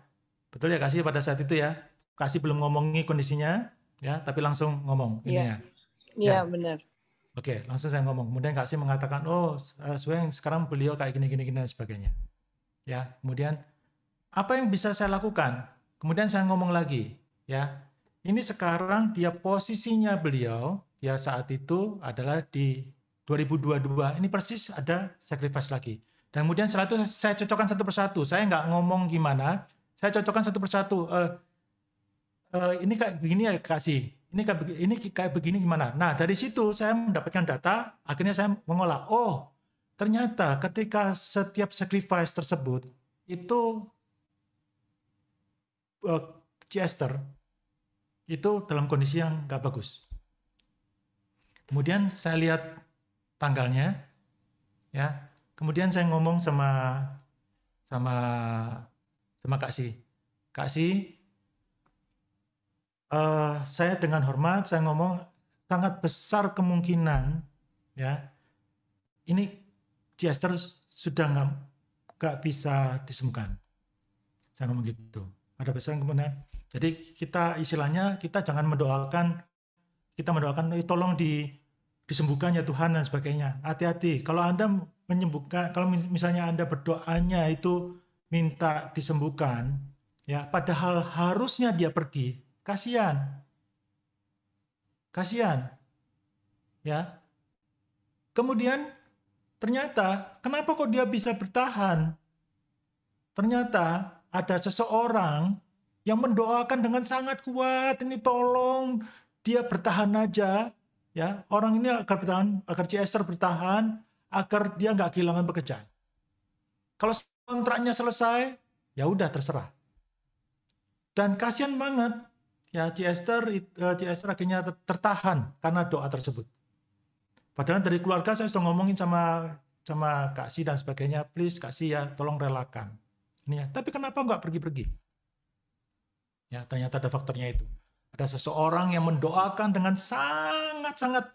Speaker 1: betul ya Kak Si pada saat itu ya? Kak Si belum ngomongi kondisinya, ya, tapi langsung ngomong ini ya.
Speaker 4: Iya, benar.
Speaker 1: Oke, langsung saya ngomong. Kemudian Kak Si mengatakan, oh, Sueng, sekarang beliau kayak gini dan sebagainya. Ya, kemudian apa yang bisa saya lakukan? Kemudian saya ngomong lagi, ya. Ini sekarang dia posisinya beliau, ya saat itu adalah di 2022. Ini persis ada sacrifice lagi. Dan kemudian setelah itu saya cocokkan satu persatu. Saya nggak ngomong gimana, saya cocokkan satu persatu. Ini kayak begini ya Kak Si. Ini kayak begini gimana? Nah, dari situ saya mendapatkan data, akhirnya saya mengolah. Oh, ternyata ketika setiap sacrifice tersebut, itu Ci Esther, itu dalam kondisi yang nggak bagus. Kemudian saya lihat tanggalnya, ya. Kemudian saya ngomong sama Kak Si. Kak Si, saya dengan hormat saya ngomong sangat besar kemungkinan, ya, ini Ci Esther sudah nggak bisa disembuhkan. Saya ngomong gitu. Ada besar kemungkinan. Jadi kita istilahnya kita jangan mendoakan, tolong disembuhkan ya Tuhan dan sebagainya. Hati-hati. Kalau Anda menyembuhkan, kalau misalnya Anda berdoanya itu minta disembuhkan, ya, padahal harusnya dia pergi, kasihan, ya. Kemudian ternyata kenapa kok dia bisa bertahan? Ternyata ada seseorang yang mendoakan dengan sangat kuat, ini tolong dia bertahan aja, ya. Orang ini agar bertahan, agar Ci Esther bertahan, agar dia nggak kehilangan pekerjaan. Kalau kontraknya selesai, ya udah terserah. Dan kasihan banget, ya Ci Esther akhirnya tertahan karena doa tersebut. Padahal dari keluarga saya sudah ngomongin sama Kak Si dan sebagainya, please Kak Si ya, tolong relakan. Ini ya. Tapi kenapa nggak pergi-pergi? Ya, ternyata ada faktornya itu. Ada seseorang yang mendoakan dengan sangat-sangat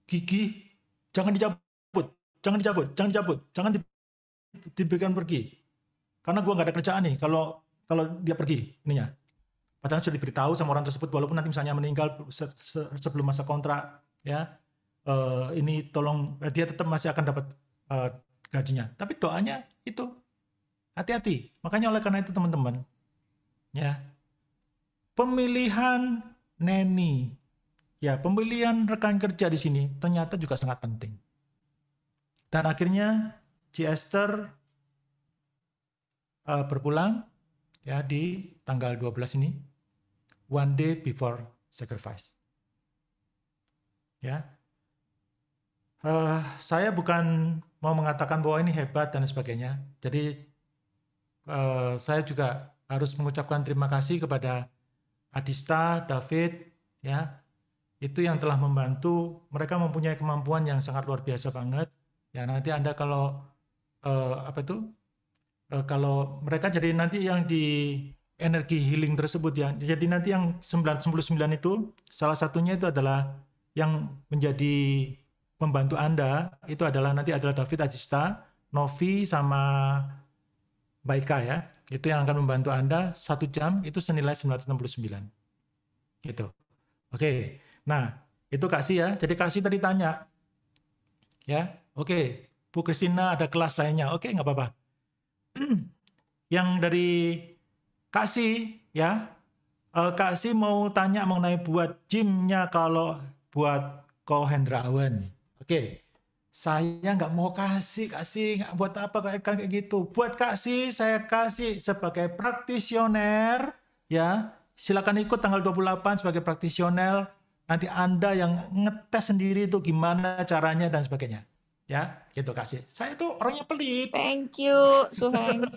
Speaker 1: gigih, jangan diberikan pergi. Karena gue nggak ada kerjaan nih kalau dia pergi ininya. Padahal sudah diberitahu sama orang tersebut, walaupun nanti misalnya meninggal sebelum masa kontrak, ya, ini tolong dia tetap masih akan dapat gajinya. Tapi doanya itu hati-hati. Makanya oleh karena itu teman-teman, ya, pemilihan neni, ya, pemilihan rekan kerja di sini ternyata juga sangat penting. Dan akhirnya Ci Esther berpulang, ya, di tanggal 12 ini, one day before sacrifice. Ya, saya bukan mau mengatakan bahwa ini hebat dan sebagainya. Jadi saya juga harus mengucapkan terima kasih kepada Adista, David, ya, itu yang telah membantu. Mereka mempunyai kemampuan yang sangat luar biasa banget. Ya, nanti Anda kalau kalau mereka jadi nanti yang di energi healing tersebut, ya. Jadi nanti yang 99 itu salah satunya itu adalah yang menjadi pembantu Anda itu adalah nanti adalah David, Adista, Novi sama Baika, ya. Itu yang akan membantu Anda 1 jam itu senilai 969. Gitu. Oke. Nah, itu Kak Si ya. Jadi Kak Si tadi tanya. Ya. Oke. Bu Christina ada kelas lainnya. Oke, nggak apa-apa. Yang dari Kak Si, ya. Kak Si mau tanya mengenai buat gymnya kalau buat Ko Hendrawan. Oke. Saya nggak mau kasih nggak buat apa kayak gitu. Buat Kak Si, saya kasih sebagai praktisioner, ya. Silakan ikut tanggal 28 sebagai praktisioner. Nanti Anda yang ngetes sendiri itu gimana caranya dan sebagainya. Ya, gitu kasih. Saya tuh orangnya pelit.
Speaker 4: Thank you, Suheng.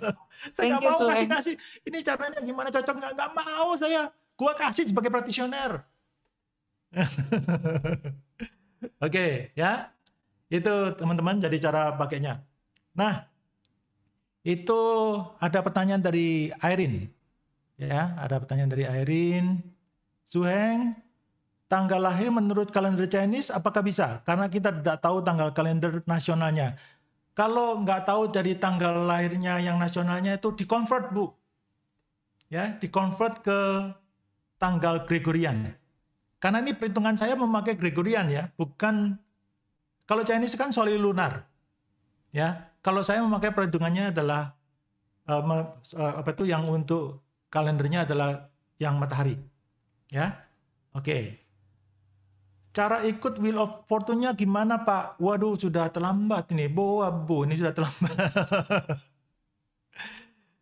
Speaker 1: Saya
Speaker 4: Thank
Speaker 1: nggak
Speaker 4: you,
Speaker 1: mau
Speaker 4: Suheng.
Speaker 1: kasih. Ini caranya gimana cocok, nggak mau saya. Gua kasih sebagai practitioner. Oke, ya. Itu teman-teman jadi cara pakainya. Nah, itu ada pertanyaan dari Irene. Ya, ada pertanyaan dari Irene. Suheng, tanggal lahir menurut kalender Chinese apakah bisa? Karena kita tidak tahu tanggal kalender nasionalnya. Kalau nggak tahu dari tanggal lahirnya yang nasionalnya itu di-convert, Bu. Ya, di-convert ke tanggal Gregorian. Karena ini perhitungan saya memakai Gregorian ya, bukan kalau Chinese kan solid lunar. Ya, kalau saya memakai perhitungannya adalah yang untuk kalendernya adalah yang matahari. Ya. Oke. Cara ikut Wheel of Fortune-nya gimana, Pak? Waduh, sudah terlambat ini. Bu, ini sudah terlambat.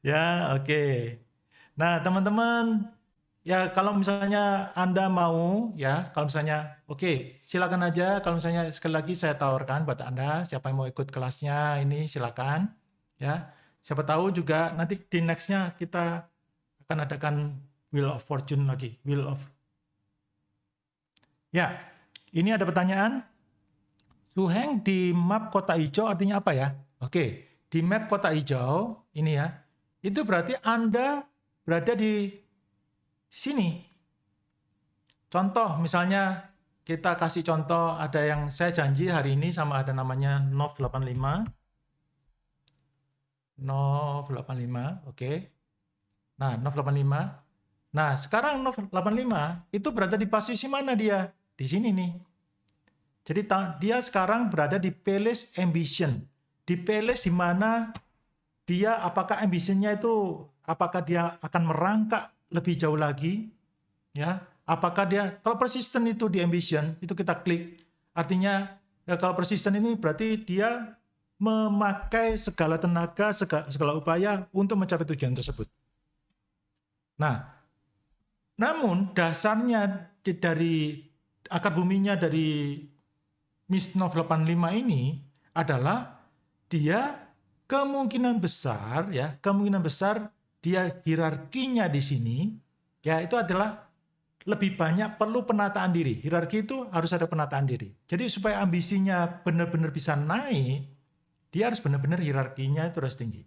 Speaker 1: Ya, oke. Nah, teman-teman, ya kalau misalnya Anda mau, ya, kalau misalnya, oke, silakan aja. Kalau misalnya sekali lagi saya tawarkan buat Anda, siapa yang mau ikut kelasnya ini silakan, ya. Siapa tahu juga nanti di next-nya kita akan adakan Wheel of Fortune lagi, Ya, ini ada pertanyaan. Suheng di map kota hijau artinya apa ya? Oke, di map kota hijau ini ya, itu berarti Anda berada di sini. Contoh misalnya kita kasih contoh ada yang saya janji hari ini sama ada namanya Nov 85. Nov 85, oke. Nah, Nov 85. Nah, sekarang Nov 85 itu berada di posisi mana dia? Di sini nih. Jadi dia sekarang berada di Palace Ambition. Di Palace di mana dia apakah ambitionnya itu apakah dia akan merangkak lebih jauh lagi? Ya, apakah dia kalau persisten itu di ambition itu kita klik. Artinya ya, kalau persisten ini berarti dia memakai segala tenaga, segala upaya untuk mencapai tujuan tersebut. Nah, namun dasarnya dari akar buminya dari Miss Nov 85 ini adalah dia kemungkinan besar dia hierarkinya di sini ya itu adalah lebih banyak perlu penataan diri. Hierarki itu harus ada penataan diri. Jadi supaya ambisinya benar-benar bisa naik, dia harus benar-benar hierarkinya itu harus tinggi.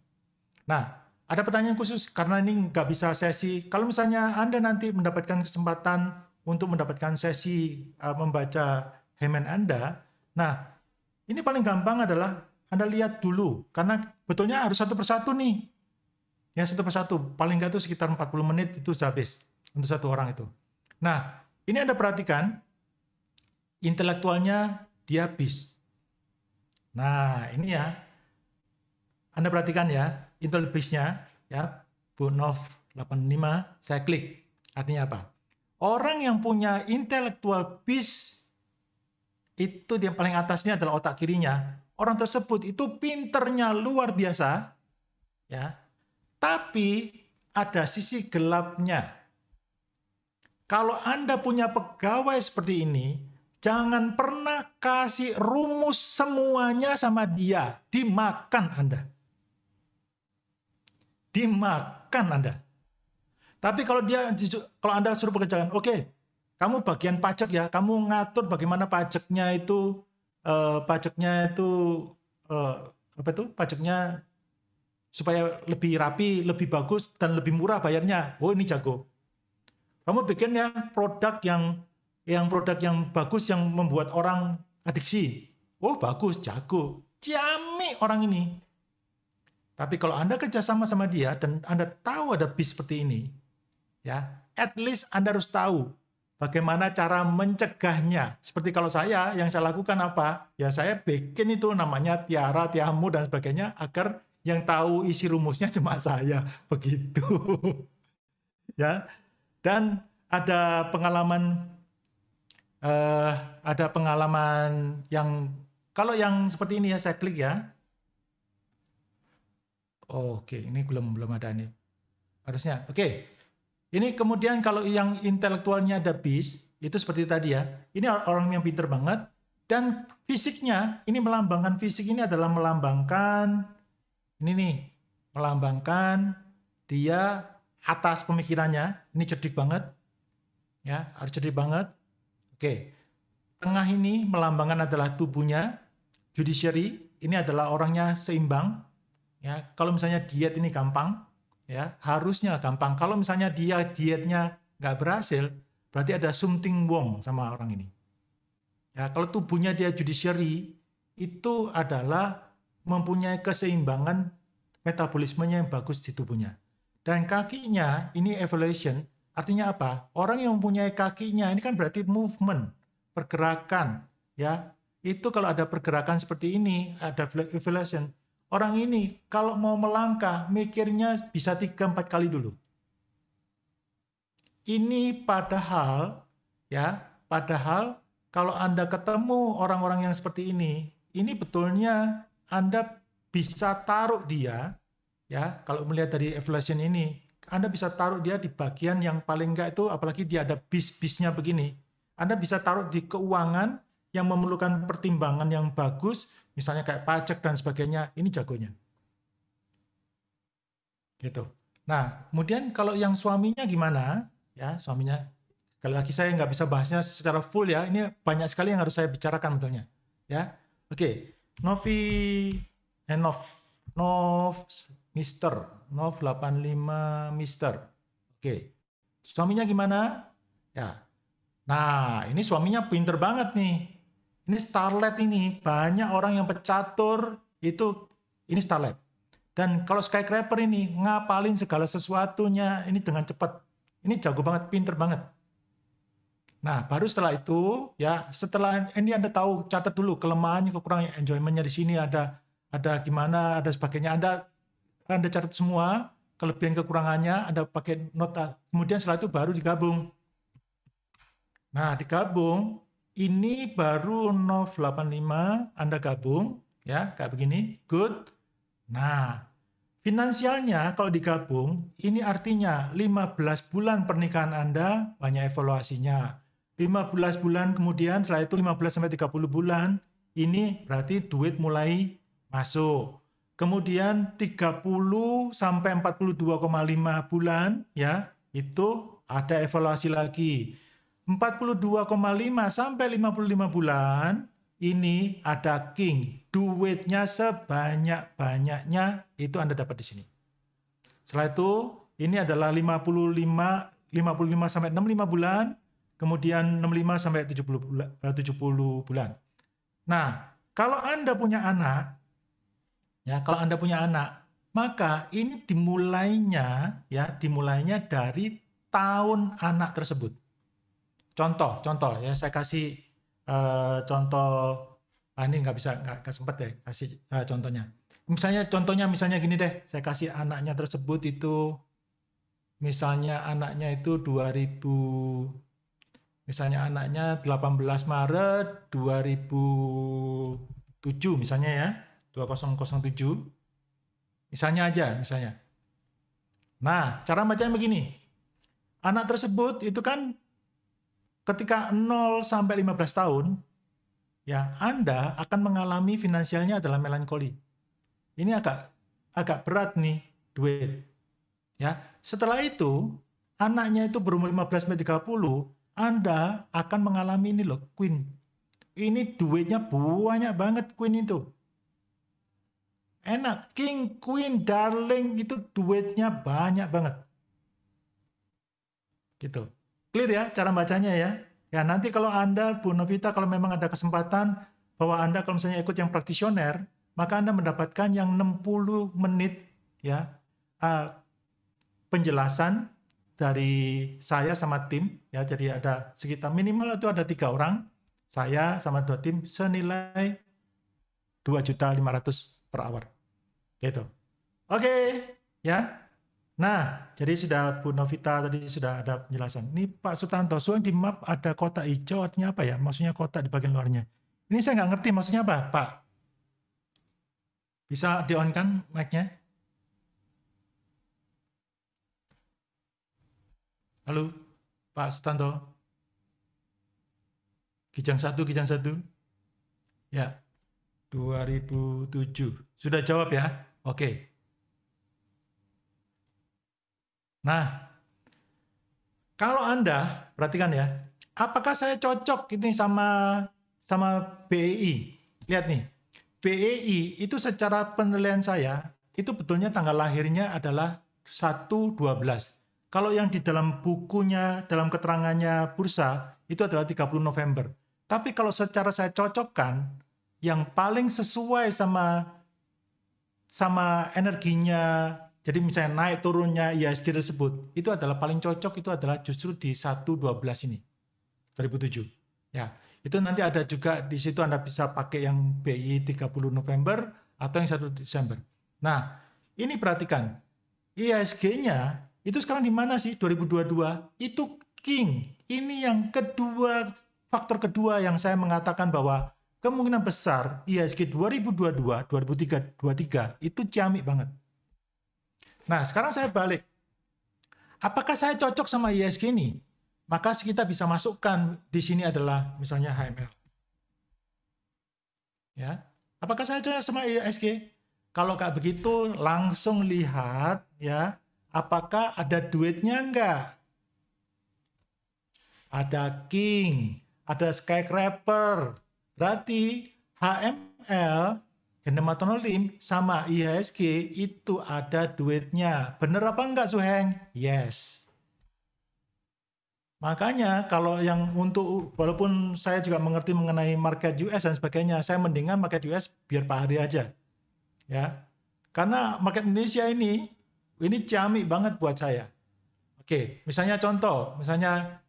Speaker 1: Nah, ada pertanyaan khusus karena ini nggak bisa sesi. Kalau misalnya Anda nanti mendapatkan kesempatan untuk mendapatkan sesi membaca Hemen Anda, nah ini paling gampang adalah Anda lihat dulu karena betulnya harus satu persatu nih. Ya satu persatu, paling nggak itu sekitar 40 menit itu habis untuk satu orang itu. Nah, ini Anda perhatikan intelektualnya dia bis. Nah, ini ya. Anda perhatikan ya, intel bisnya ya, Bu Nov 85, saya klik. Artinya apa? Orang yang punya intelektual bis itu yang paling atasnya adalah otak kirinya. Orang tersebut itu pinternya luar biasa ya. Tapi ada sisi gelapnya. Kalau Anda punya pegawai seperti ini, jangan pernah kasih rumus semuanya sama dia, dimakan Anda. Dimakan Anda. Tapi kalau Anda suruh pekerjaan, oke, kamu bagian pajak ya, kamu ngatur bagaimana pajaknya itu pajaknya supaya lebih rapi, lebih bagus dan lebih murah bayarnya. Oh, ini jago. Kamu bikin ya produk yang bagus yang membuat orang adiksi. Oh, bagus, jago. Ciamik orang ini. Tapi kalau Anda kerjasama sama dia dan Anda tahu ada bis seperti ini, ya, at least Anda harus tahu bagaimana cara mencegahnya. Seperti kalau yang saya lakukan apa? Ya saya bikin itu namanya Tiara, Tiamu dan sebagainya agar yang tahu isi rumusnya cuma saya. Begitu. Ya. Dan ada pengalaman yang kalau yang seperti ini ya saya klik ya. Oke, ini belum ada nih. Harusnya. Oke. Ini kemudian kalau yang intelektualnya ada bis, itu seperti tadi ya. Ini orang yang pinter banget. Dan fisiknya, ini melambangkan fisik ini adalah melambangkan, ini nih, melambangkan dia atas pemikirannya, ini cerdik banget, ya, harus cerdik banget. Oke, tengah ini melambangkan adalah tubuhnya, judiciary, ini adalah orangnya seimbang, ya. Kalau misalnya diet ini gampang, ya, harusnya gampang. Kalau misalnya dia dietnya nggak berhasil, berarti ada something wrong sama orang ini. Ya, kalau tubuhnya dia judiciary, itu adalah mempunyai keseimbangan metabolismenya yang bagus di tubuhnya. Dan kakinya, ini evaluation, artinya apa? Orang yang mempunyai kakinya, ini kan berarti movement, pergerakan. Ya, itu kalau ada pergerakan seperti ini, ada evaluation. Orang ini kalau mau melangkah, mikirnya bisa 3-4 kali dulu. Ini padahal, ya, padahal kalau Anda ketemu orang-orang yang seperti ini betulnya Anda bisa taruh dia, ya, kalau melihat dari evaluation ini, Anda bisa taruh dia di bagian yang paling enggak itu, apalagi dia ada bis-bisnya begini, Anda bisa taruh di keuangan yang memerlukan pertimbangan yang bagus, misalnya kayak pajak dan sebagainya, ini jagonya. Gitu. Nah, kemudian kalau yang suaminya gimana? Ya, suaminya. Sekali lagi saya nggak bisa bahasnya secara full ya. Ini banyak sekali yang harus saya bicarakan betulnya. Ya, oke. Mister, Nov 85 Mister. Oke. Suaminya gimana? Ya. Nah, ini suaminya pinter banget nih. Ini starlet ini. Banyak orang yang pecatur itu ini starlet. Dan kalau skyscraper ini ngapalin segala sesuatunya ini dengan cepat. Ini jago banget, pinter banget. Nah, baru setelah itu, ya, setelah ini Anda tahu, catat dulu kelemahannya, kekurangannya, enjoyment-nya di sini ada gimana, ada sebagainya. Anda catat semua, kelebihan kekurangannya, Anda pakai nota. Kemudian setelah itu baru digabung. Nah, digabung, ini baru 085, Anda gabung, ya, kayak begini, good. Nah, finansialnya kalau digabung, ini artinya 15 bulan pernikahan Anda, banyak evaluasinya. 15 bulan kemudian, setelah itu 15-30 bulan, ini berarti duit mulai masuk. Kemudian 30-42,5 bulan, ya, itu ada evaluasi lagi. 42,5-55 bulan, ini ada king. Duitnya sebanyak-banyaknya, itu Anda dapat di sini. Setelah itu, ini adalah 55-65 bulan, kemudian 65-70 bulan. Nah, kalau Anda punya anak, ya, kalau Anda punya anak, maka ini dimulainya dari tahun anak tersebut. Contoh ya, saya kasih contoh. Ini nggak sempat ya kasih contohnya. Misalnya gini deh, saya kasih anaknya tersebut itu, misalnya anaknya itu 18 Maret 2007 misalnya ya, 2007. Misalnya. Nah, cara bacanya begini. Anak tersebut itu kan ketika 0 sampai 15 tahun, ya, Anda akan mengalami finansialnya adalah melankoli. Ini agak berat nih duit. Ya, setelah itu anaknya itu berumur 15-30, Anda akan mengalami ini loh, Queen. Ini duitnya banyak banget Queen itu. Enak, King, Queen, Darling itu duitnya banyak banget. Gitu. Clear ya cara bacanya ya. Ya, nanti kalau Anda, Bu Novita, kalau memang ada kesempatan bahwa Anda kalau misalnya ikut yang praktisioner, maka Anda mendapatkan yang 60 menit ya penjelasan dari saya sama tim ya. Jadi ada sekitar minimal itu ada 3 orang, saya sama 2 tim, senilai 2.500.000 per hour. Gitu. Oke, ya. Nah, jadi sudah Bu Novita tadi sudah ada penjelasan. Ini Pak Sutanto, soal di map ada kotak hijau artinya apa ya? Maksudnya kotak di bagian luarnya. Ini saya nggak ngerti maksudnya apa, Pak. Bisa di-on-kan mic-nya? Halo, Pak Sutanto. Kijang satu. Ya, 2007. Sudah jawab ya? Oke. Nah, kalau Anda perhatikan ya, apakah saya cocok ini sama BEI? Lihat nih, BEI itu secara penilaian saya itu betulnya tanggal lahirnya adalah 1/12. Kalau yang di dalam bukunya, dalam keterangannya bursa itu adalah 30 November. Tapi kalau secara saya cocokkan, yang paling sesuai sama energinya, jadi misalnya naik turunnya IHSG tersebut, itu adalah paling cocok itu adalah justru di 1/12 ini, 2007. Ya, itu nanti ada juga di situ Anda bisa pakai yang BI 30 November atau yang 1 Desember. Nah, ini perhatikan, IHSG-nya itu sekarang di mana sih 2022? Itu king. Ini yang kedua, faktor kedua yang saya mengatakan bahwa kemungkinan besar IHSG 2022, 2023 itu ciamik banget. Nah, sekarang saya balik. Apakah saya cocok sama IHSG ini? Maka kita bisa masukkan di sini adalah misalnya HML. Ya. Apakah saya cocok sama IHSG? Kalau kayak begitu langsung lihat ya, apakah ada duitnya enggak? Ada King, ada Skycraper. Berarti HML Hendematonolim sama IHSG itu ada duitnya. Bener apa enggak, Suheng? Yes. Makanya kalau yang untuk, walaupun saya juga mengerti mengenai market US dan sebagainya, saya mendingan market US biar Pak Hari aja. Ya. Karena market Indonesia ini ciamik banget buat saya. Oke, misalnya contoh, misalnya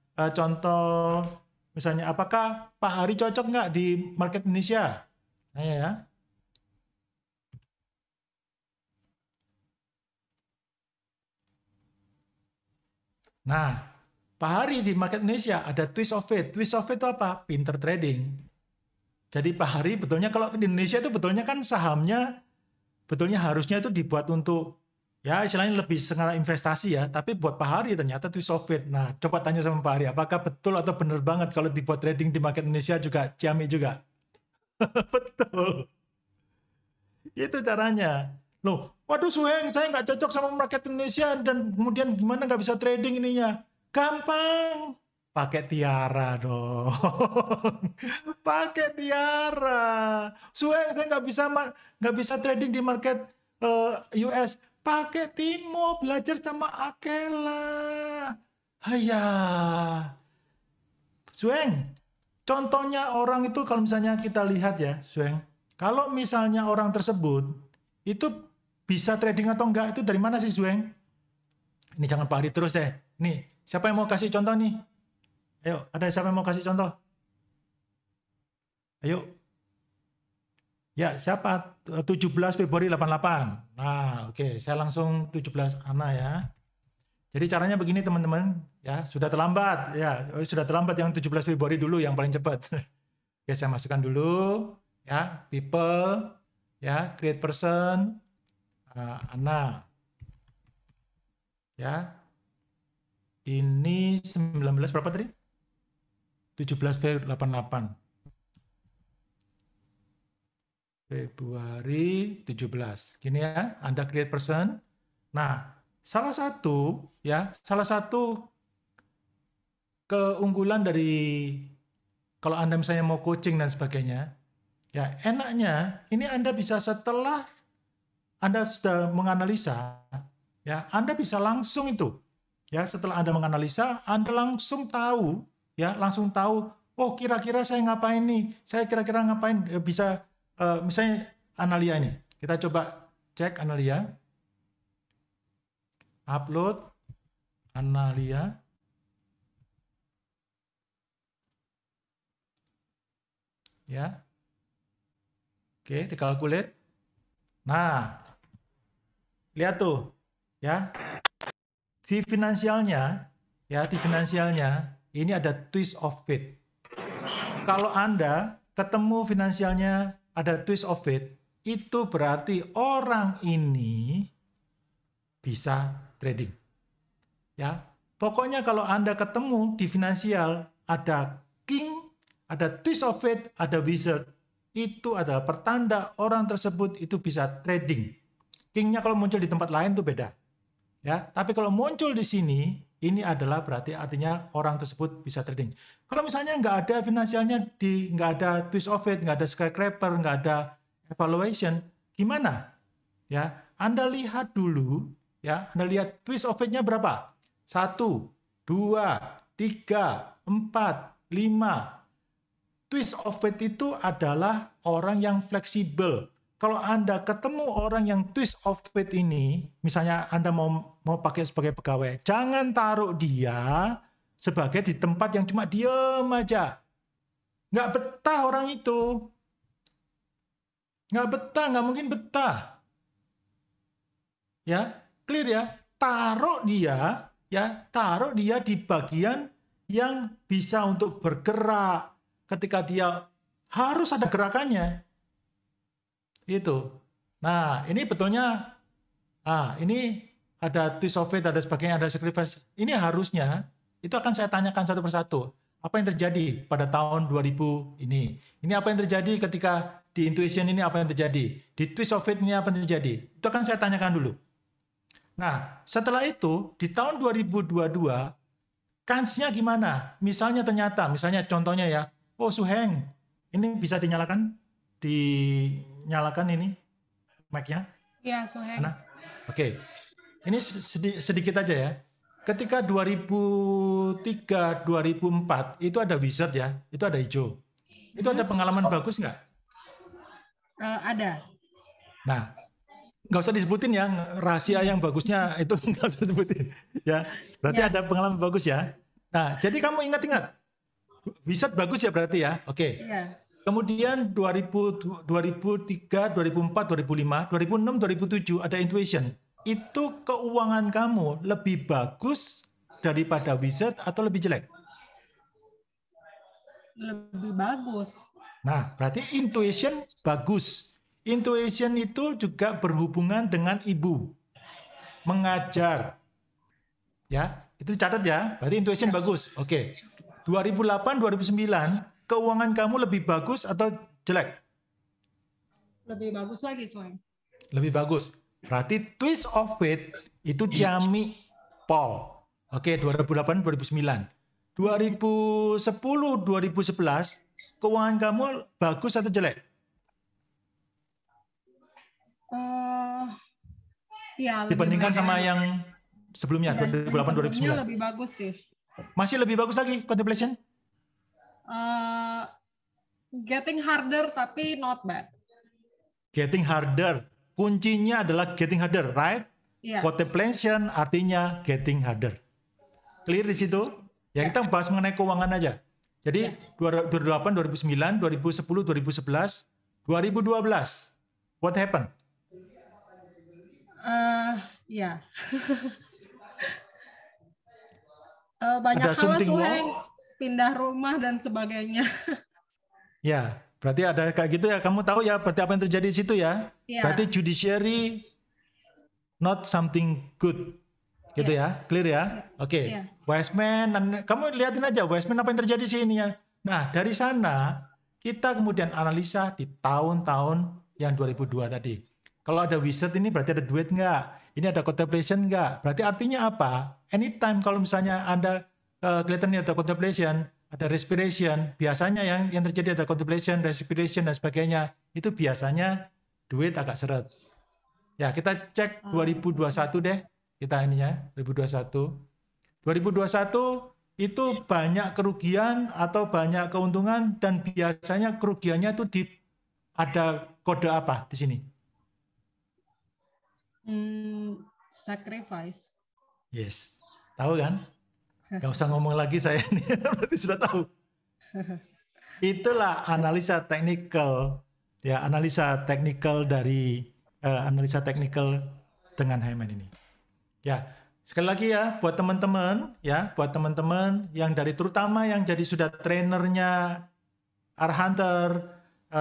Speaker 1: apakah Pak Hari cocok nggak di market Indonesia? Nah ya. Nah, Pak Hari di market Indonesia ada twist of fate. Twist of fate itu apa? Pinter trading. Jadi Pak Hari betulnya kalau di Indonesia itu betulnya kan sahamnya betulnya harusnya itu dibuat untuk ya istilahnya lebih skala investasi ya. Tapi buat Pak Hari ternyata twist of fate. Nah, coba tanya sama Pak Hari, apakah betul atau benar banget kalau dibuat trading di market Indonesia juga ciamik juga? Betul. Itu caranya. Loh, waduh Suheng, saya nggak cocok sama market Indonesia dan kemudian gimana nggak bisa trading ininya? Gampang, pakai Tiara dong. Pakai Tiara. Suheng, saya nggak bisa trading di market US. Pakai Timo, belajar sama Akela. Haya. Suheng, contohnya orang itu kalau misalnya kita lihat ya, Suheng, kalau misalnya orang tersebut itu bisa trading atau enggak, itu dari mana sih, Suheng? Ini jangan Pak Hari terus deh. Nih, siapa yang mau kasih contoh nih? Ayo, ada siapa yang mau kasih contoh? Ayo. Ya, siapa? 17 Februari 88. Nah, oke, saya langsung 17 Ana ya. Jadi caranya begini teman-teman, ya, sudah terlambat. Ya, sudah terlambat yang 17 Februari dulu yang paling cepat. Ya, saya masukkan dulu ya, people, ya, create person, Ana. Ya. Ini 19 berapa tadi? 17 Februari 88. Februari 17. Gini ya, Anda create person. Nah, salah satu keunggulan dari kalau Anda misalnya mau coaching dan sebagainya, ya enaknya ini Anda bisa setelah Anda sudah menganalisa, ya Anda bisa langsung itu, ya setelah Anda menganalisa, Anda langsung tahu, oh kira-kira saya ngapain nih, saya kira-kira ngapain, bisa misalnya Analia ini, kita coba cek Analia, upload Analia, ya, oke, dikalkulate. Nah, lihat tuh, ya, di finansialnya ini ada twist of fate. Kalau Anda ketemu finansialnya ada twist of fate, itu berarti orang ini bisa trading. Ya, pokoknya kalau Anda ketemu di finansial ada king, ada twist of fate, ada wizard, itu adalah pertanda orang tersebut itu bisa trading. Kingnya kalau muncul di tempat lain itu beda. Ya, tapi kalau muncul di sini, ini adalah berarti artinya orang tersebut bisa trading. Kalau misalnya nggak ada finansialnya, nggak ada twist of fate, nggak ada skycraper, nggak ada evaluation, gimana? Ya, Anda lihat dulu, ya, Anda lihat twist of fate-nya berapa? 1, 2, 3, 4, 5. Twist of fate itu adalah orang yang fleksibel. Kalau Anda ketemu orang yang twist of fate ini, misalnya Anda mau pakai sebagai pegawai, jangan taruh dia sebagai di tempat yang cuma diem aja. Nggak betah orang itu. Nggak betah, nggak mungkin betah. Ya, clear ya? Taruh dia di bagian yang bisa untuk bergerak. Ketika dia harus ada gerakannya. Itu. Nah, ini betulnya, ini ada twist of fate, ada sebagainya, ada sacrifice. Ini harusnya, itu akan saya tanyakan satu persatu. Apa yang terjadi pada tahun 2000 ini? Ini apa yang terjadi ketika di intuition ini, apa yang terjadi? Di twist of fate ini apa yang terjadi? Itu akan saya tanyakan dulu. Nah, setelah itu, di tahun 2022, kansnya gimana? Misalnya contohnya ya, oh Suheng, ini bisa dinyalakan ini mic-nya?
Speaker 2: Iya, Suheng.
Speaker 1: Oke. Ini sedikit aja ya. Ketika 2003, 2004 itu ada wizard ya, itu ada hijau. Itu ada pengalaman bagus nggak?
Speaker 2: Ada.
Speaker 1: Nah, nggak usah disebutin ya, rahasia yang bagusnya itu nggak usah disebutin. Ya, berarti ada pengalaman bagus ya. Nah, jadi kamu ingat-ingat. Wizard bagus ya berarti ya. Oke.
Speaker 2: Iya.
Speaker 1: Kemudian 2003, 2004, 2005, 2006, 2007 ada intuition. Itu keuangan kamu lebih bagus daripada wizard atau lebih jelek?
Speaker 2: Lebih bagus.
Speaker 1: Nah, berarti intuition bagus. Intuition itu juga berhubungan dengan ibu. Mengajar. Ya, itu catat ya. Berarti intuition bagus. Oke. 2008, 2009, keuangan kamu lebih bagus atau jelek?
Speaker 2: Lebih bagus lagi, Suheng.
Speaker 1: Lebih bagus. Berarti twist of fate itu Jami Paul. Oke, 2008, 2009. 2010, 2011, keuangan kamu bagus atau jelek?
Speaker 2: Ya,
Speaker 1: Dibandingkan sama yang sebelumnya, 2008, 2009.
Speaker 2: Lebih bagus sih.
Speaker 1: Masih lebih bagus lagi contemplation?
Speaker 2: Getting harder tapi not bad.
Speaker 1: Getting harder. Kuncinya adalah getting harder, right?
Speaker 2: Iya.
Speaker 1: Contemplation artinya getting harder. Clear di situ? Ya, kita bahas mengenai keuangan aja. Jadi 2008, 2009, 2010, 2011, 2012. What happened?
Speaker 2: Ya. Banyak
Speaker 1: Ada
Speaker 2: hal
Speaker 1: something
Speaker 2: Suheng,
Speaker 1: wrong?
Speaker 2: pindah rumah dan sebagainya.
Speaker 1: Ya, berarti ada kayak gitu ya. Kamu tahu ya berarti apa yang terjadi di situ ya?
Speaker 2: Iya.
Speaker 1: Berarti judiciary not something good. Gitu ya, clear ya? Oke.
Speaker 2: Iya.
Speaker 1: Wise man, kamu lihatin aja wise man apa yang terjadi sih ini ya. Nah, dari sana kita kemudian analisa di tahun-tahun yang 2002 tadi. Kalau ada wizard ini berarti ada duit nggak? Ini ada contemplation nggak? Berarti artinya apa? Anytime kalau misalnya Anda kelihatan ini ada contemplation, ada respiration, biasanya yang terjadi ada contemplation, respiration dan sebagainya, itu biasanya duit agak seret. Ya, kita cek 2021 deh. Kita ininya 2021. 2021 itu banyak kerugian atau banyak keuntungan dan biasanya kerugiannya itu ada kode apa di sini?
Speaker 2: Sacrifice.
Speaker 1: Yes. Tahu kan? Gak usah ngomong lagi saya ini, berarti sudah tahu. Itulah analisa teknikal, ya analisa teknikal dari analisa teknikal dengan Hyman ini. Ya, sekali lagi ya buat teman-teman yang dari terutama yang jadi sudah trainernya Arahunter,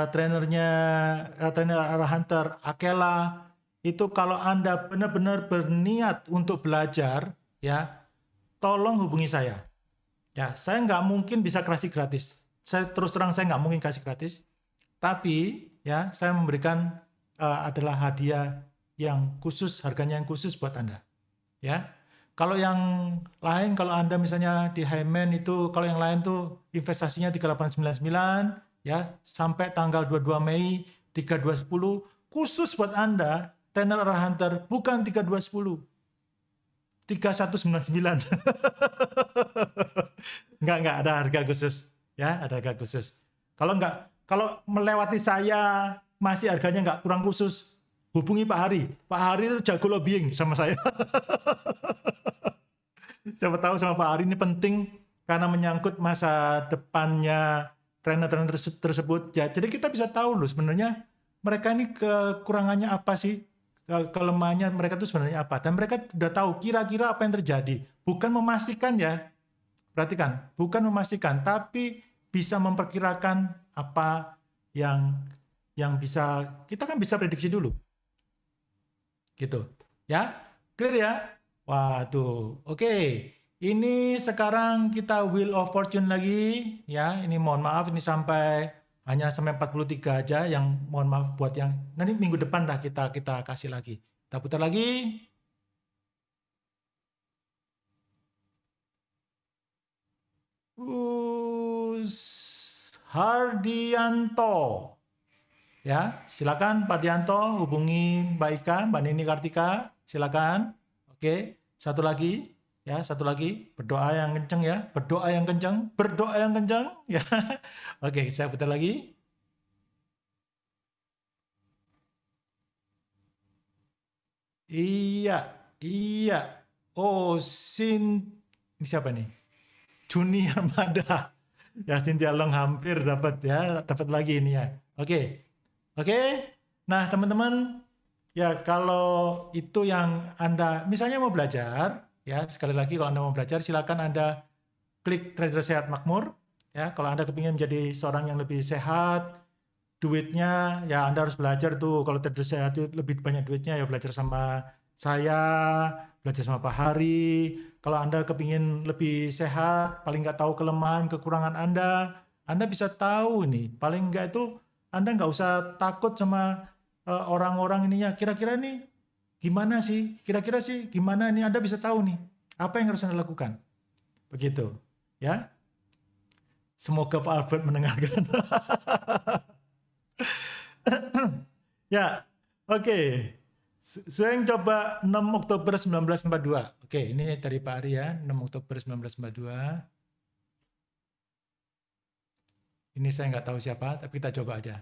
Speaker 1: trainer Arahunter, Akela, itu kalau Anda benar-benar berniat untuk belajar, ya, tolong hubungi saya. Ya, saya nggak mungkin bisa kasih gratis. Saya terus terang saya nggak mungkin kasih gratis. Tapi ya saya memberikan adalah hadiah yang khusus, harganya yang khusus buat Anda. Ya. Kalau yang lain, kalau Anda misalnya di Highman itu, kalau yang lain tuh investasinya 3899 ya sampai tanggal 22 Mei 3210, khusus buat Anda trainer Hunter bukan 3210. 3199. Enggak ada harga khusus ya, ada harga khusus. Kalau melewati saya masih harganya enggak kurang khusus, hubungi Pak Hari. Pak Hari itu jago lobbying sama saya. Siapa tahu sama Pak Hari ini penting karena menyangkut masa depannya trainer-trainer tersebut. Ya, jadi kita bisa tahu loh sebenarnya mereka ini kekurangannya apa sih, kelemahannya mereka itu sebenarnya apa. Dan mereka sudah tahu kira-kira apa yang terjadi. Bukan memastikan ya, perhatikan, bukan memastikan, tapi bisa memperkirakan apa yang bisa, kita kan bisa prediksi dulu. Gitu. Ya, clear ya? Waduh, oke. Ini sekarang kita Wheel of Fortune lagi, ya. Ini mohon maaf, ini hanya sampai 43 aja. Yang mohon maaf buat yang nanti minggu depan dah kita kasih lagi. Kita putar lagi. Hardianto, ya. Silakan Pak Dianto hubungi Mbak Ika, Mbak Nini Kartika, silakan. Oke, satu lagi. Ya, satu lagi, berdoa yang kenceng ya, berdoa yang kenceng ya. Oke, saya putar lagi. Iya. Oh, ini siapa nih? Juni Armada. Ya, Cynthia Long hampir dapat lagi ini ya. Oke. Nah, teman-teman, ya kalau itu yang Anda misalnya mau belajar, ya sekali lagi kalau Anda mau belajar silakan Anda klik Trader Sehat Makmur. Ya, kalau Anda kepingin menjadi seorang yang lebih sehat, duitnya ya Anda harus belajar tuh. Kalau trader sehat itu lebih banyak duitnya ya belajar sama saya, belajar sama Pak Hari. Kalau Anda kepingin lebih sehat, paling nggak tahu kelemahan, kekurangan Anda bisa tahu nih. Paling nggak itu Anda nggak usah takut sama orang-orang ininya. Kira-kira nih gimana sih? Kira-kira sih gimana nih? Anda bisa tahu nih apa yang harus Anda lakukan. Begitu, ya. Semoga Pak Albert mendengarkan. Ya, oke. Saya coba 6 Oktober 1942. Oke, ini dari Pak Ari ya, 6 Oktober 1942. Ini saya nggak tahu siapa, tapi kita coba aja.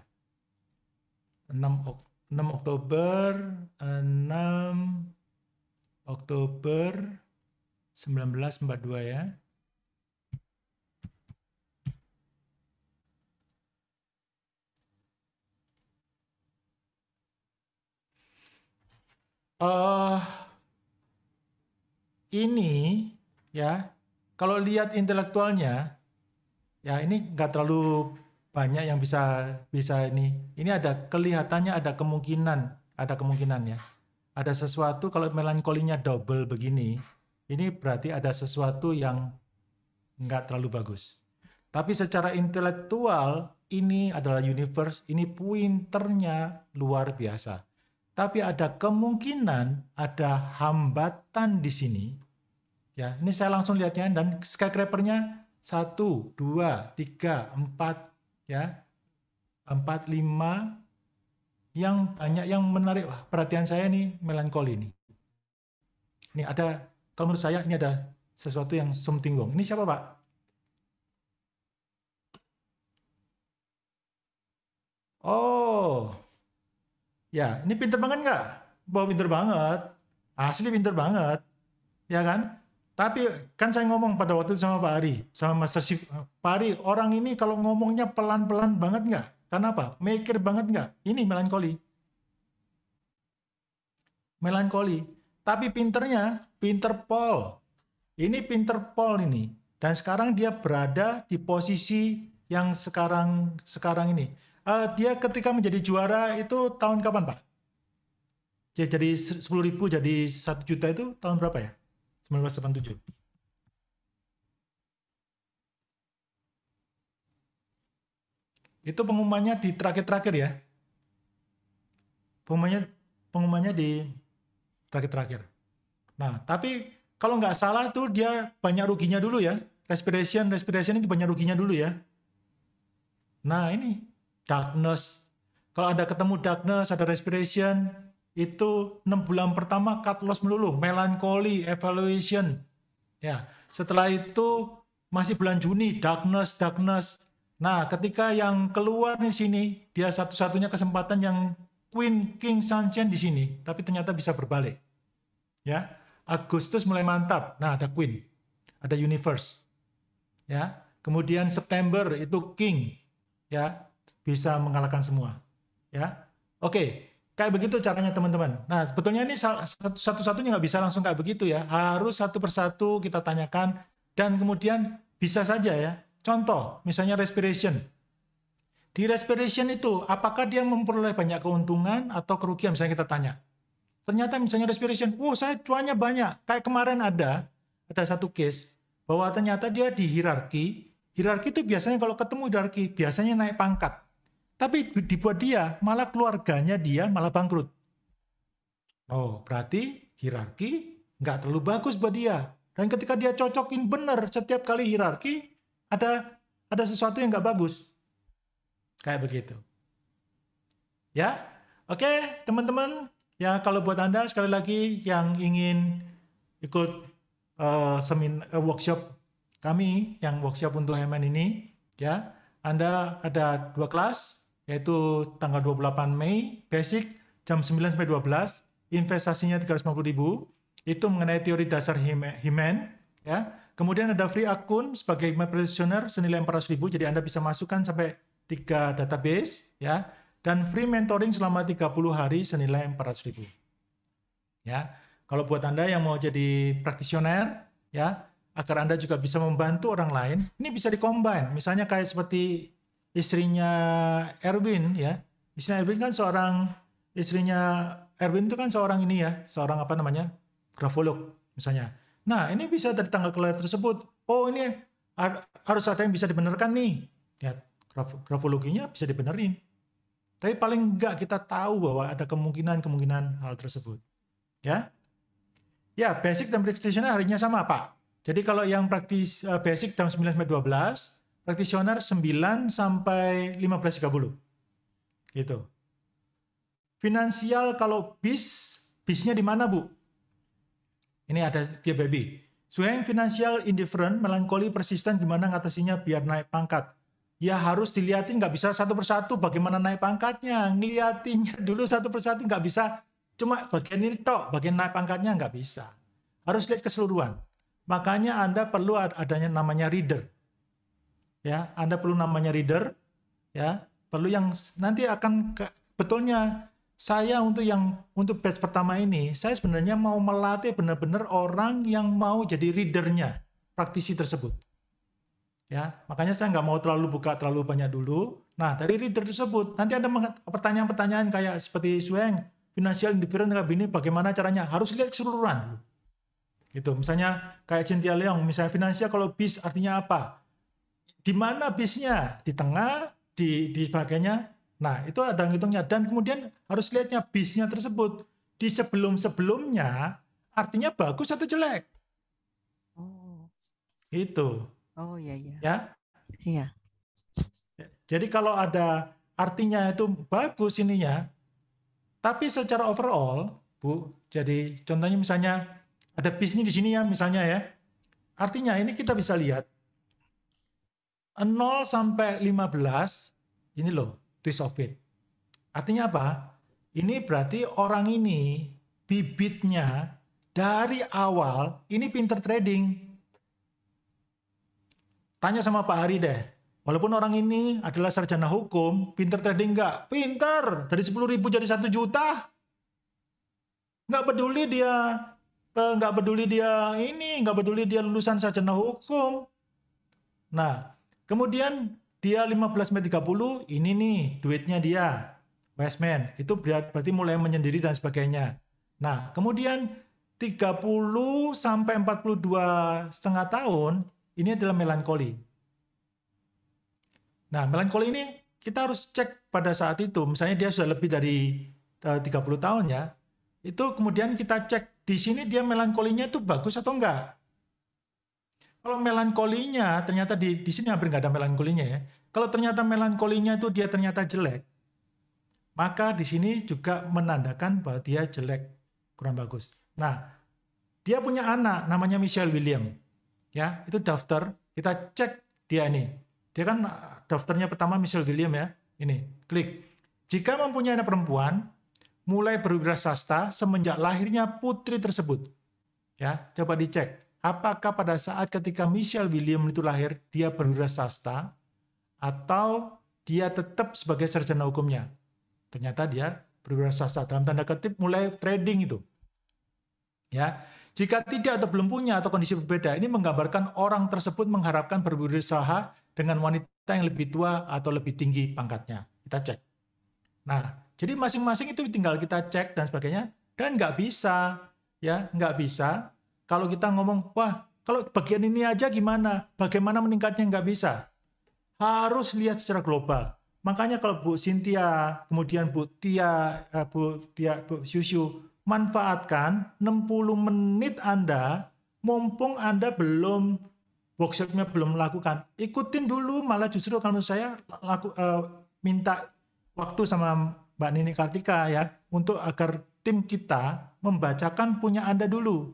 Speaker 1: 6 Oktober 1942 ya. Ini ya, kalau lihat intelektualnya, ya ini nggak terlalu banyak yang bisa ini. Ini ada kelihatannya ada kemungkinan ya. Ada sesuatu kalau melankolinya double begini, ini berarti ada sesuatu yang nggak terlalu bagus. Tapi secara intelektual ini adalah universe, ini pointernya luar biasa. Tapi ada kemungkinan ada hambatan di sini. Ya, ini saya langsung lihatnya dan skyscraper-nya 1, 2, 3, 4 ya. 4, 5 yang banyak yang menarik perhatian saya nih melankoli ini. Ini ada, kalau menurut saya ini ada sesuatu yang something wrong. Ini siapa, Pak? Oh. Ya, ini pinter banget nggak? Bahwa pinter banget. Asli pinter banget. Ya kan? Tapi kan saya ngomong pada waktu itu sama Pak Ari, sama Mas Sif, Pak Ari, orang ini kalau ngomongnya pelan-pelan banget nggak? Kenapa? Mikir banget nggak? Ini melankoli. Tapi pinternya, pinter Paul. Ini pinter Paul ini. Dan sekarang dia berada di posisi yang sekarang ini. Dia ketika menjadi juara itu tahun kapan, Pak? Jadi 10.000 jadi 1 juta itu tahun berapa ya? 1987. Itu pengumumannya di terakhir-terakhir ya. Pengumumannya di terakhir-terakhir. Nah, tapi kalau nggak salah tuh dia banyak ruginya dulu ya. Respiration itu banyak ruginya dulu ya. Nah, ini darkness. Kalau ada ketemu darkness, ada respiration, itu 6 bulan pertama cut loss melulu, melancholy, evaluation. Ya, setelah itu masih bulan Juni, darkness. Nah, ketika yang keluar di sini, dia satu-satunya kesempatan yang Queen, King, Sunshine di sini, tapi ternyata bisa berbalik. Ya, Agustus mulai mantap. Nah, ada Queen, ada Universe. Ya, kemudian September itu King, ya, bisa mengalahkan semua. Ya, oke, kayak begitu caranya teman-teman. Nah, sebetulnya ini satu-satunya nggak bisa langsung kayak begitu ya. Harus satu persatu kita tanyakan dan kemudian bisa saja ya. Contoh, misalnya respiration. Di respiration itu, apakah dia memperoleh banyak keuntungan atau kerugian? Misalnya kita tanya. Ternyata misalnya respiration, saya cuannya banyak. Kayak kemarin ada satu case, bahwa ternyata dia di hierarki. Hierarki itu biasanya kalau ketemu hierarki, biasanya naik pangkat. Tapi dibuat dia, malah keluarganya dia malah bangkrut. Oh, berarti hierarki nggak terlalu bagus buat dia. Dan ketika dia cocokin benar setiap kali hierarki, ada sesuatu yang nggak bagus. Kayak begitu. Ya, oke teman-teman. Ya, kalau buat Anda sekali lagi yang ingin ikut workshop kami, yang workshop untuk Hemen ini, ya, Anda ada 2 kelas, yaitu tanggal 28 Mei, basic, jam 9 sampai 12, investasinya 350.000, itu mengenai teori dasar Hemen, ya. Kemudian ada free akun sebagai practitioner senilai 400.000, jadi Anda bisa masukkan sampai 3 database, ya, dan free mentoring selama 30 hari senilai 400.000. Ya, kalau buat Anda yang mau jadi practitioner, ya, agar Anda juga bisa membantu orang lain, ini bisa dikombin. Misalnya kayak seperti istrinya Erwin, ya. Istrinya Erwin itu kan seorang ini ya, seorang grafolog misalnya. Nah, ini bisa dari tanggal kelahir tersebut. Oh, ini harus ada yang bisa dibenarkan nih. Ya, grafologinya bisa dibenerin. Tapi paling enggak kita tahu bahwa ada kemungkinan hal tersebut. Ya. Ya, basic dan practitioner harinya sama, Pak. Jadi kalau yang basic jam 9 sampai 12, practitioner 9 sampai 15.30. Gitu. Finansial kalau bisnya di mana, Bu? Ini ada dia baby. Swing financial indifferent, melancholy, persisten, gimana ngatasinya biar naik pangkat. Ya harus dilihatin, nggak bisa satu persatu bagaimana naik pangkatnya. Ngeliatinnya dulu satu persatu nggak bisa. Cuma bagian ini tok, bagian naik pangkatnya nggak bisa. Harus lihat keseluruhan. Makanya Anda perlu adanya namanya reader. Ya, Anda perlu namanya reader. Ya, perlu yang nanti akan betulnya saya untuk batch pertama ini, saya sebenarnya mau melatih benar-benar orang yang mau jadi readernya, praktisi tersebut. Ya, makanya saya nggak mau buka terlalu banyak dulu. Nah, dari reader tersebut, nanti ada pertanyaan-pertanyaan kayak seperti Sweng, financial indifferent ini bagaimana caranya? Harus lihat keseluruhan. Gitu. Misalnya kayak Cynthia Leong, misalnya finansial kalau bis artinya apa? Di mana bisnya? Di tengah, di sebagainya. Nah, itu ada ngitungnya. Dan kemudian harus lihatnya bisnya tersebut. Di sebelum-sebelumnya, artinya bagus atau jelek.
Speaker 4: Oh.
Speaker 1: Itu.
Speaker 4: Oh, iya.
Speaker 1: Ya?
Speaker 4: Iya.
Speaker 1: Jadi kalau ada artinya itu bagus ininya, tapi secara overall, Bu, jadi contohnya misalnya, ada bisnya di sini ya, misalnya ya. Artinya ini kita bisa lihat, 0 sampai 15, ini loh, twist of fate. Artinya apa? Ini berarti orang ini, bibitnya, dari awal, ini pinter trading. Tanya sama Pak Hari deh, walaupun orang ini adalah sarjana hukum, pinter trading nggak? Pinter, dari 10.000 jadi 1 juta. Nggak peduli dia lulusan sarjana hukum. Nah, kemudian dia 15-30, ini nih duitnya dia, investment. Itu berarti mulai menyendiri dan sebagainya. Nah, kemudian 30 sampai 42,5 tahun, ini adalah melankoli. Nah, melankoli ini kita harus cek pada saat itu, misalnya dia sudah lebih dari 30 tahun ya, itu kemudian kita cek di sini dia melankolinya itu bagus atau enggak. Kalau melankolinya ternyata di sini hampir nggak ada melankolinya ya. Kalau ternyata melankolinya itu dia ternyata jelek, maka di sini juga menandakan bahwa dia jelek, kurang bagus. Nah, dia punya anak namanya Michelle William. Ya, itu daftar, kita cek dia ini. Dia kan daftarnya pertama Michelle William ya. Ini, klik. Jika mempunyai anak perempuan, mulai berwirausaha semenjak lahirnya putri tersebut. Ya, coba dicek. Apakah pada saat ketika Michelle William itu lahir, dia berwirausaha atau dia tetap sebagai sarjana hukumnya? Ternyata dia berwirausaha, dalam tanda kutip mulai trading itu. Ya, jika tidak atau belum punya atau kondisi berbeda, ini menggambarkan orang tersebut mengharapkan berwirausaha dengan wanita yang lebih tua atau lebih tinggi pangkatnya. Kita cek. Nah, jadi masing-masing itu tinggal kita cek dan sebagainya. Dan nggak bisa, ya nggak bisa. Kalau kita ngomong, wah kalau bagian ini aja gimana? Bagaimana meningkatnya? Nggak bisa. Harus lihat secara global. Makanya kalau Bu Cynthia, kemudian Bu Syusyu, manfaatkan 60 menit Anda, mumpung Anda belum, workshopnya belum melakukan. Ikutin dulu, malah justru kalau saya minta waktu sama Mbak Nini Kartika ya, untuk agar tim kita membacakan punya Anda dulu.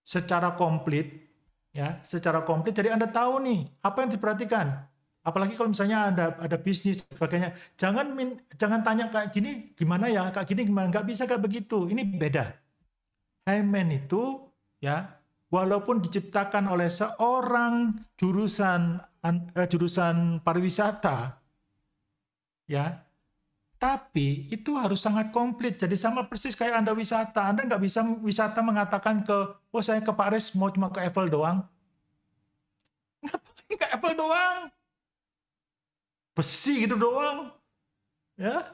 Speaker 1: Secara komplit, ya, secara komplit. Jadi Anda tahu nih apa yang diperhatikan. Apalagi kalau misalnya ada bisnis dan sebagainya, jangan tanya kayak gini gimana ya, kayak gini gimana, nggak bisa kayak begitu. Ini beda. Hyman itu ya, walaupun diciptakan oleh seorang jurusan pariwisata, ya, tapi itu harus sangat komplit. Jadi sama persis kayak Anda wisata. Anda nggak bisa wisata mengatakan oh saya ke Paris mau cuma ke Eiffel doang. Ngapain ke Eiffel doang? Besi gitu doang. Ya,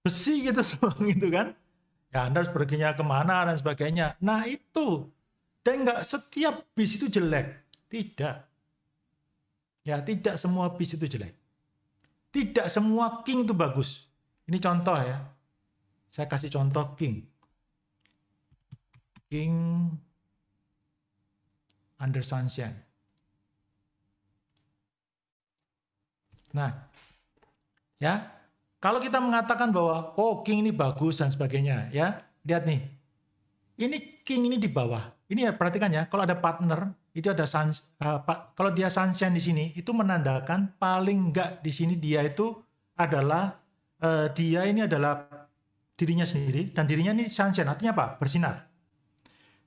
Speaker 1: besi gitu doang gitu kan. Ya Anda harus perginya kemana dan sebagainya. Nah itu. Dan nggak setiap bis itu jelek. Tidak. Ya, tidak semua bis itu jelek. Tidak semua king itu bagus. Ini contoh ya. Saya kasih contoh king. King under sunshine. Nah, ya, kalau kita mengatakan bahwa king ini bagus dan sebagainya, ya, lihat nih. Ini king ini di bawah. Ini ya perhatikan ya, kalau ada partner itu ada kalau dia sunshine di sini itu menandakan paling enggak di sini dia itu adalah dia ini adalah dirinya sendiri dan dirinya ini sunshine, artinya apa? Bersinar.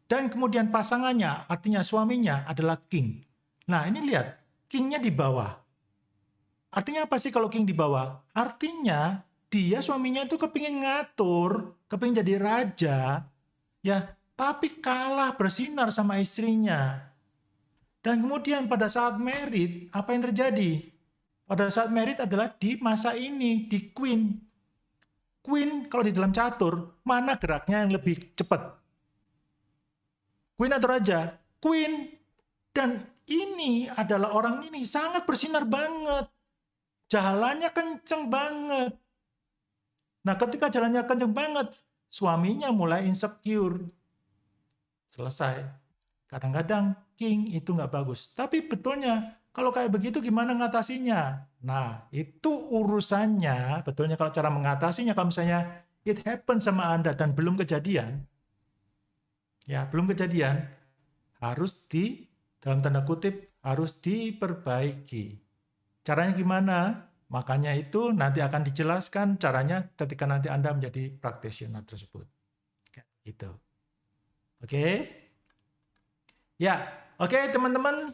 Speaker 1: Dan kemudian pasangannya, artinya suaminya adalah king. Nah, ini lihat, kingnya di bawah. Artinya apa sih kalau king di bawah? Artinya dia suaminya itu kepingin ngatur, kepingin jadi raja, ya, tapi kalah bersinar sama istrinya. Dan kemudian pada saat married, apa yang terjadi? Pada saat married adalah di masa ini, di queen. Queen kalau di dalam catur, mana geraknya yang lebih cepat? Queen atau raja? Queen. Dan ini adalah orang ini sangat bersinar banget. Jalannya kenceng banget. Nah, ketika jalannya kenceng banget, suaminya mulai insecure. Selesai. Kadang-kadang king itu nggak bagus. Tapi betulnya, kalau kayak begitu gimana ngatasinya? Nah, itu urusannya, betulnya kalau cara mengatasinya, kalau misalnya it happen sama Anda dan belum kejadian, ya belum kejadian, harus dalam tanda kutip, harus diperbaiki. Caranya gimana? Makanya itu nanti akan dijelaskan caranya ketika nanti Anda menjadi practitioner tersebut. Gitu. Oke? Ya, oke teman-teman.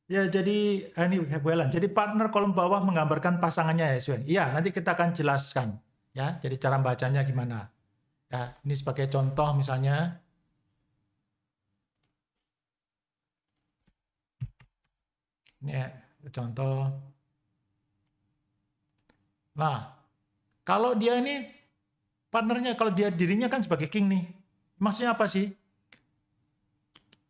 Speaker 1: Ya, jadi ini Welan. Jadi partner kolom bawah menggambarkan pasangannya ya, Suen. Iya, nanti kita akan jelaskan ya. Jadi cara bacanya gimana? Ya, ini sebagai contoh misalnya. Ini ya, contoh. Nah, kalau dia ini partnernya, kalau dia dirinya kan sebagai king nih. Maksudnya apa sih?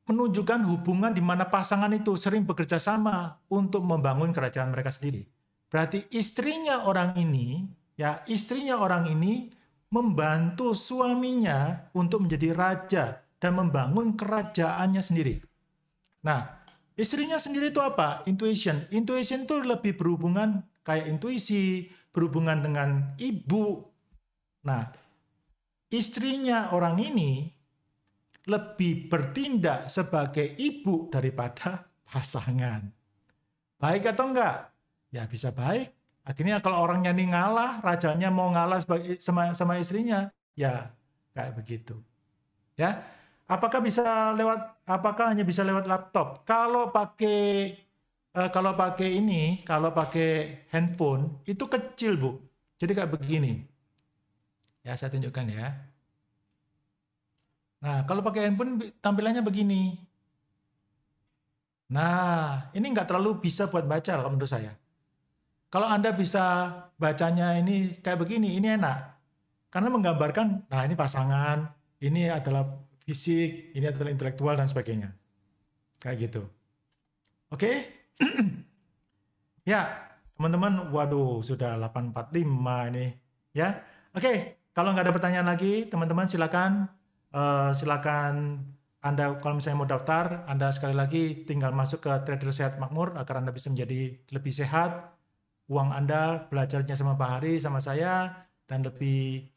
Speaker 1: Menunjukkan hubungan di mana pasangan itu sering bekerja sama untuk membangun kerajaan mereka sendiri. Berarti istrinya orang ini, ya istrinya orang ini membantu suaminya untuk menjadi raja dan membangun kerajaannya sendiri. Nah, istrinya sendiri itu apa? Intuition. Intuition itu lebih berhubungan kayak intuisi, berhubungan dengan ibu. Nah, istrinya orang ini lebih bertindak sebagai ibu daripada pasangan. Baik atau enggak? Ya bisa baik. Akhirnya kalau orangnya ini ngalah, rajanya mau ngalah sama istrinya, ya kayak begitu. Ya, apakah hanya bisa lewat laptop? Kalau pakai handphone itu kecil, Bu. Jadi kayak begini. Ya, saya tunjukkan ya. Nah, kalau pakai handphone tampilannya begini. Nah, ini nggak terlalu bisa buat baca kalau menurut saya. Kalau Anda bisa bacanya ini kayak begini, ini enak. Karena menggambarkan, nah ini pasangan, ini adalah fisik, ini adalah intelektual dan sebagainya. Kayak gitu. Oke? Ya, teman-teman, waduh sudah 8.45 ini. Ya, oke. Kalau nggak ada pertanyaan lagi, teman-teman silakan Anda kalau misalnya mau daftar, Anda sekali lagi tinggal masuk ke Trader Sehat Makmur agar Anda bisa menjadi lebih sehat. Uang Anda belajarnya sama Pak Hari, sama saya, dan lebih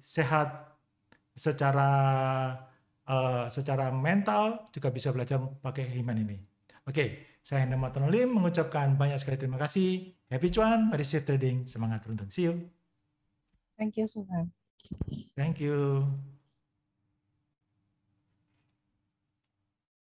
Speaker 1: sehat secara mental, juga bisa belajar pakai Iman ini. Oke, saya Hendra Matonolim mengucapkan banyak sekali terima kasih. Happy cuan, mari safe trading, semangat beruntung. See you.
Speaker 4: Thank you, Suhan.
Speaker 1: Thank you.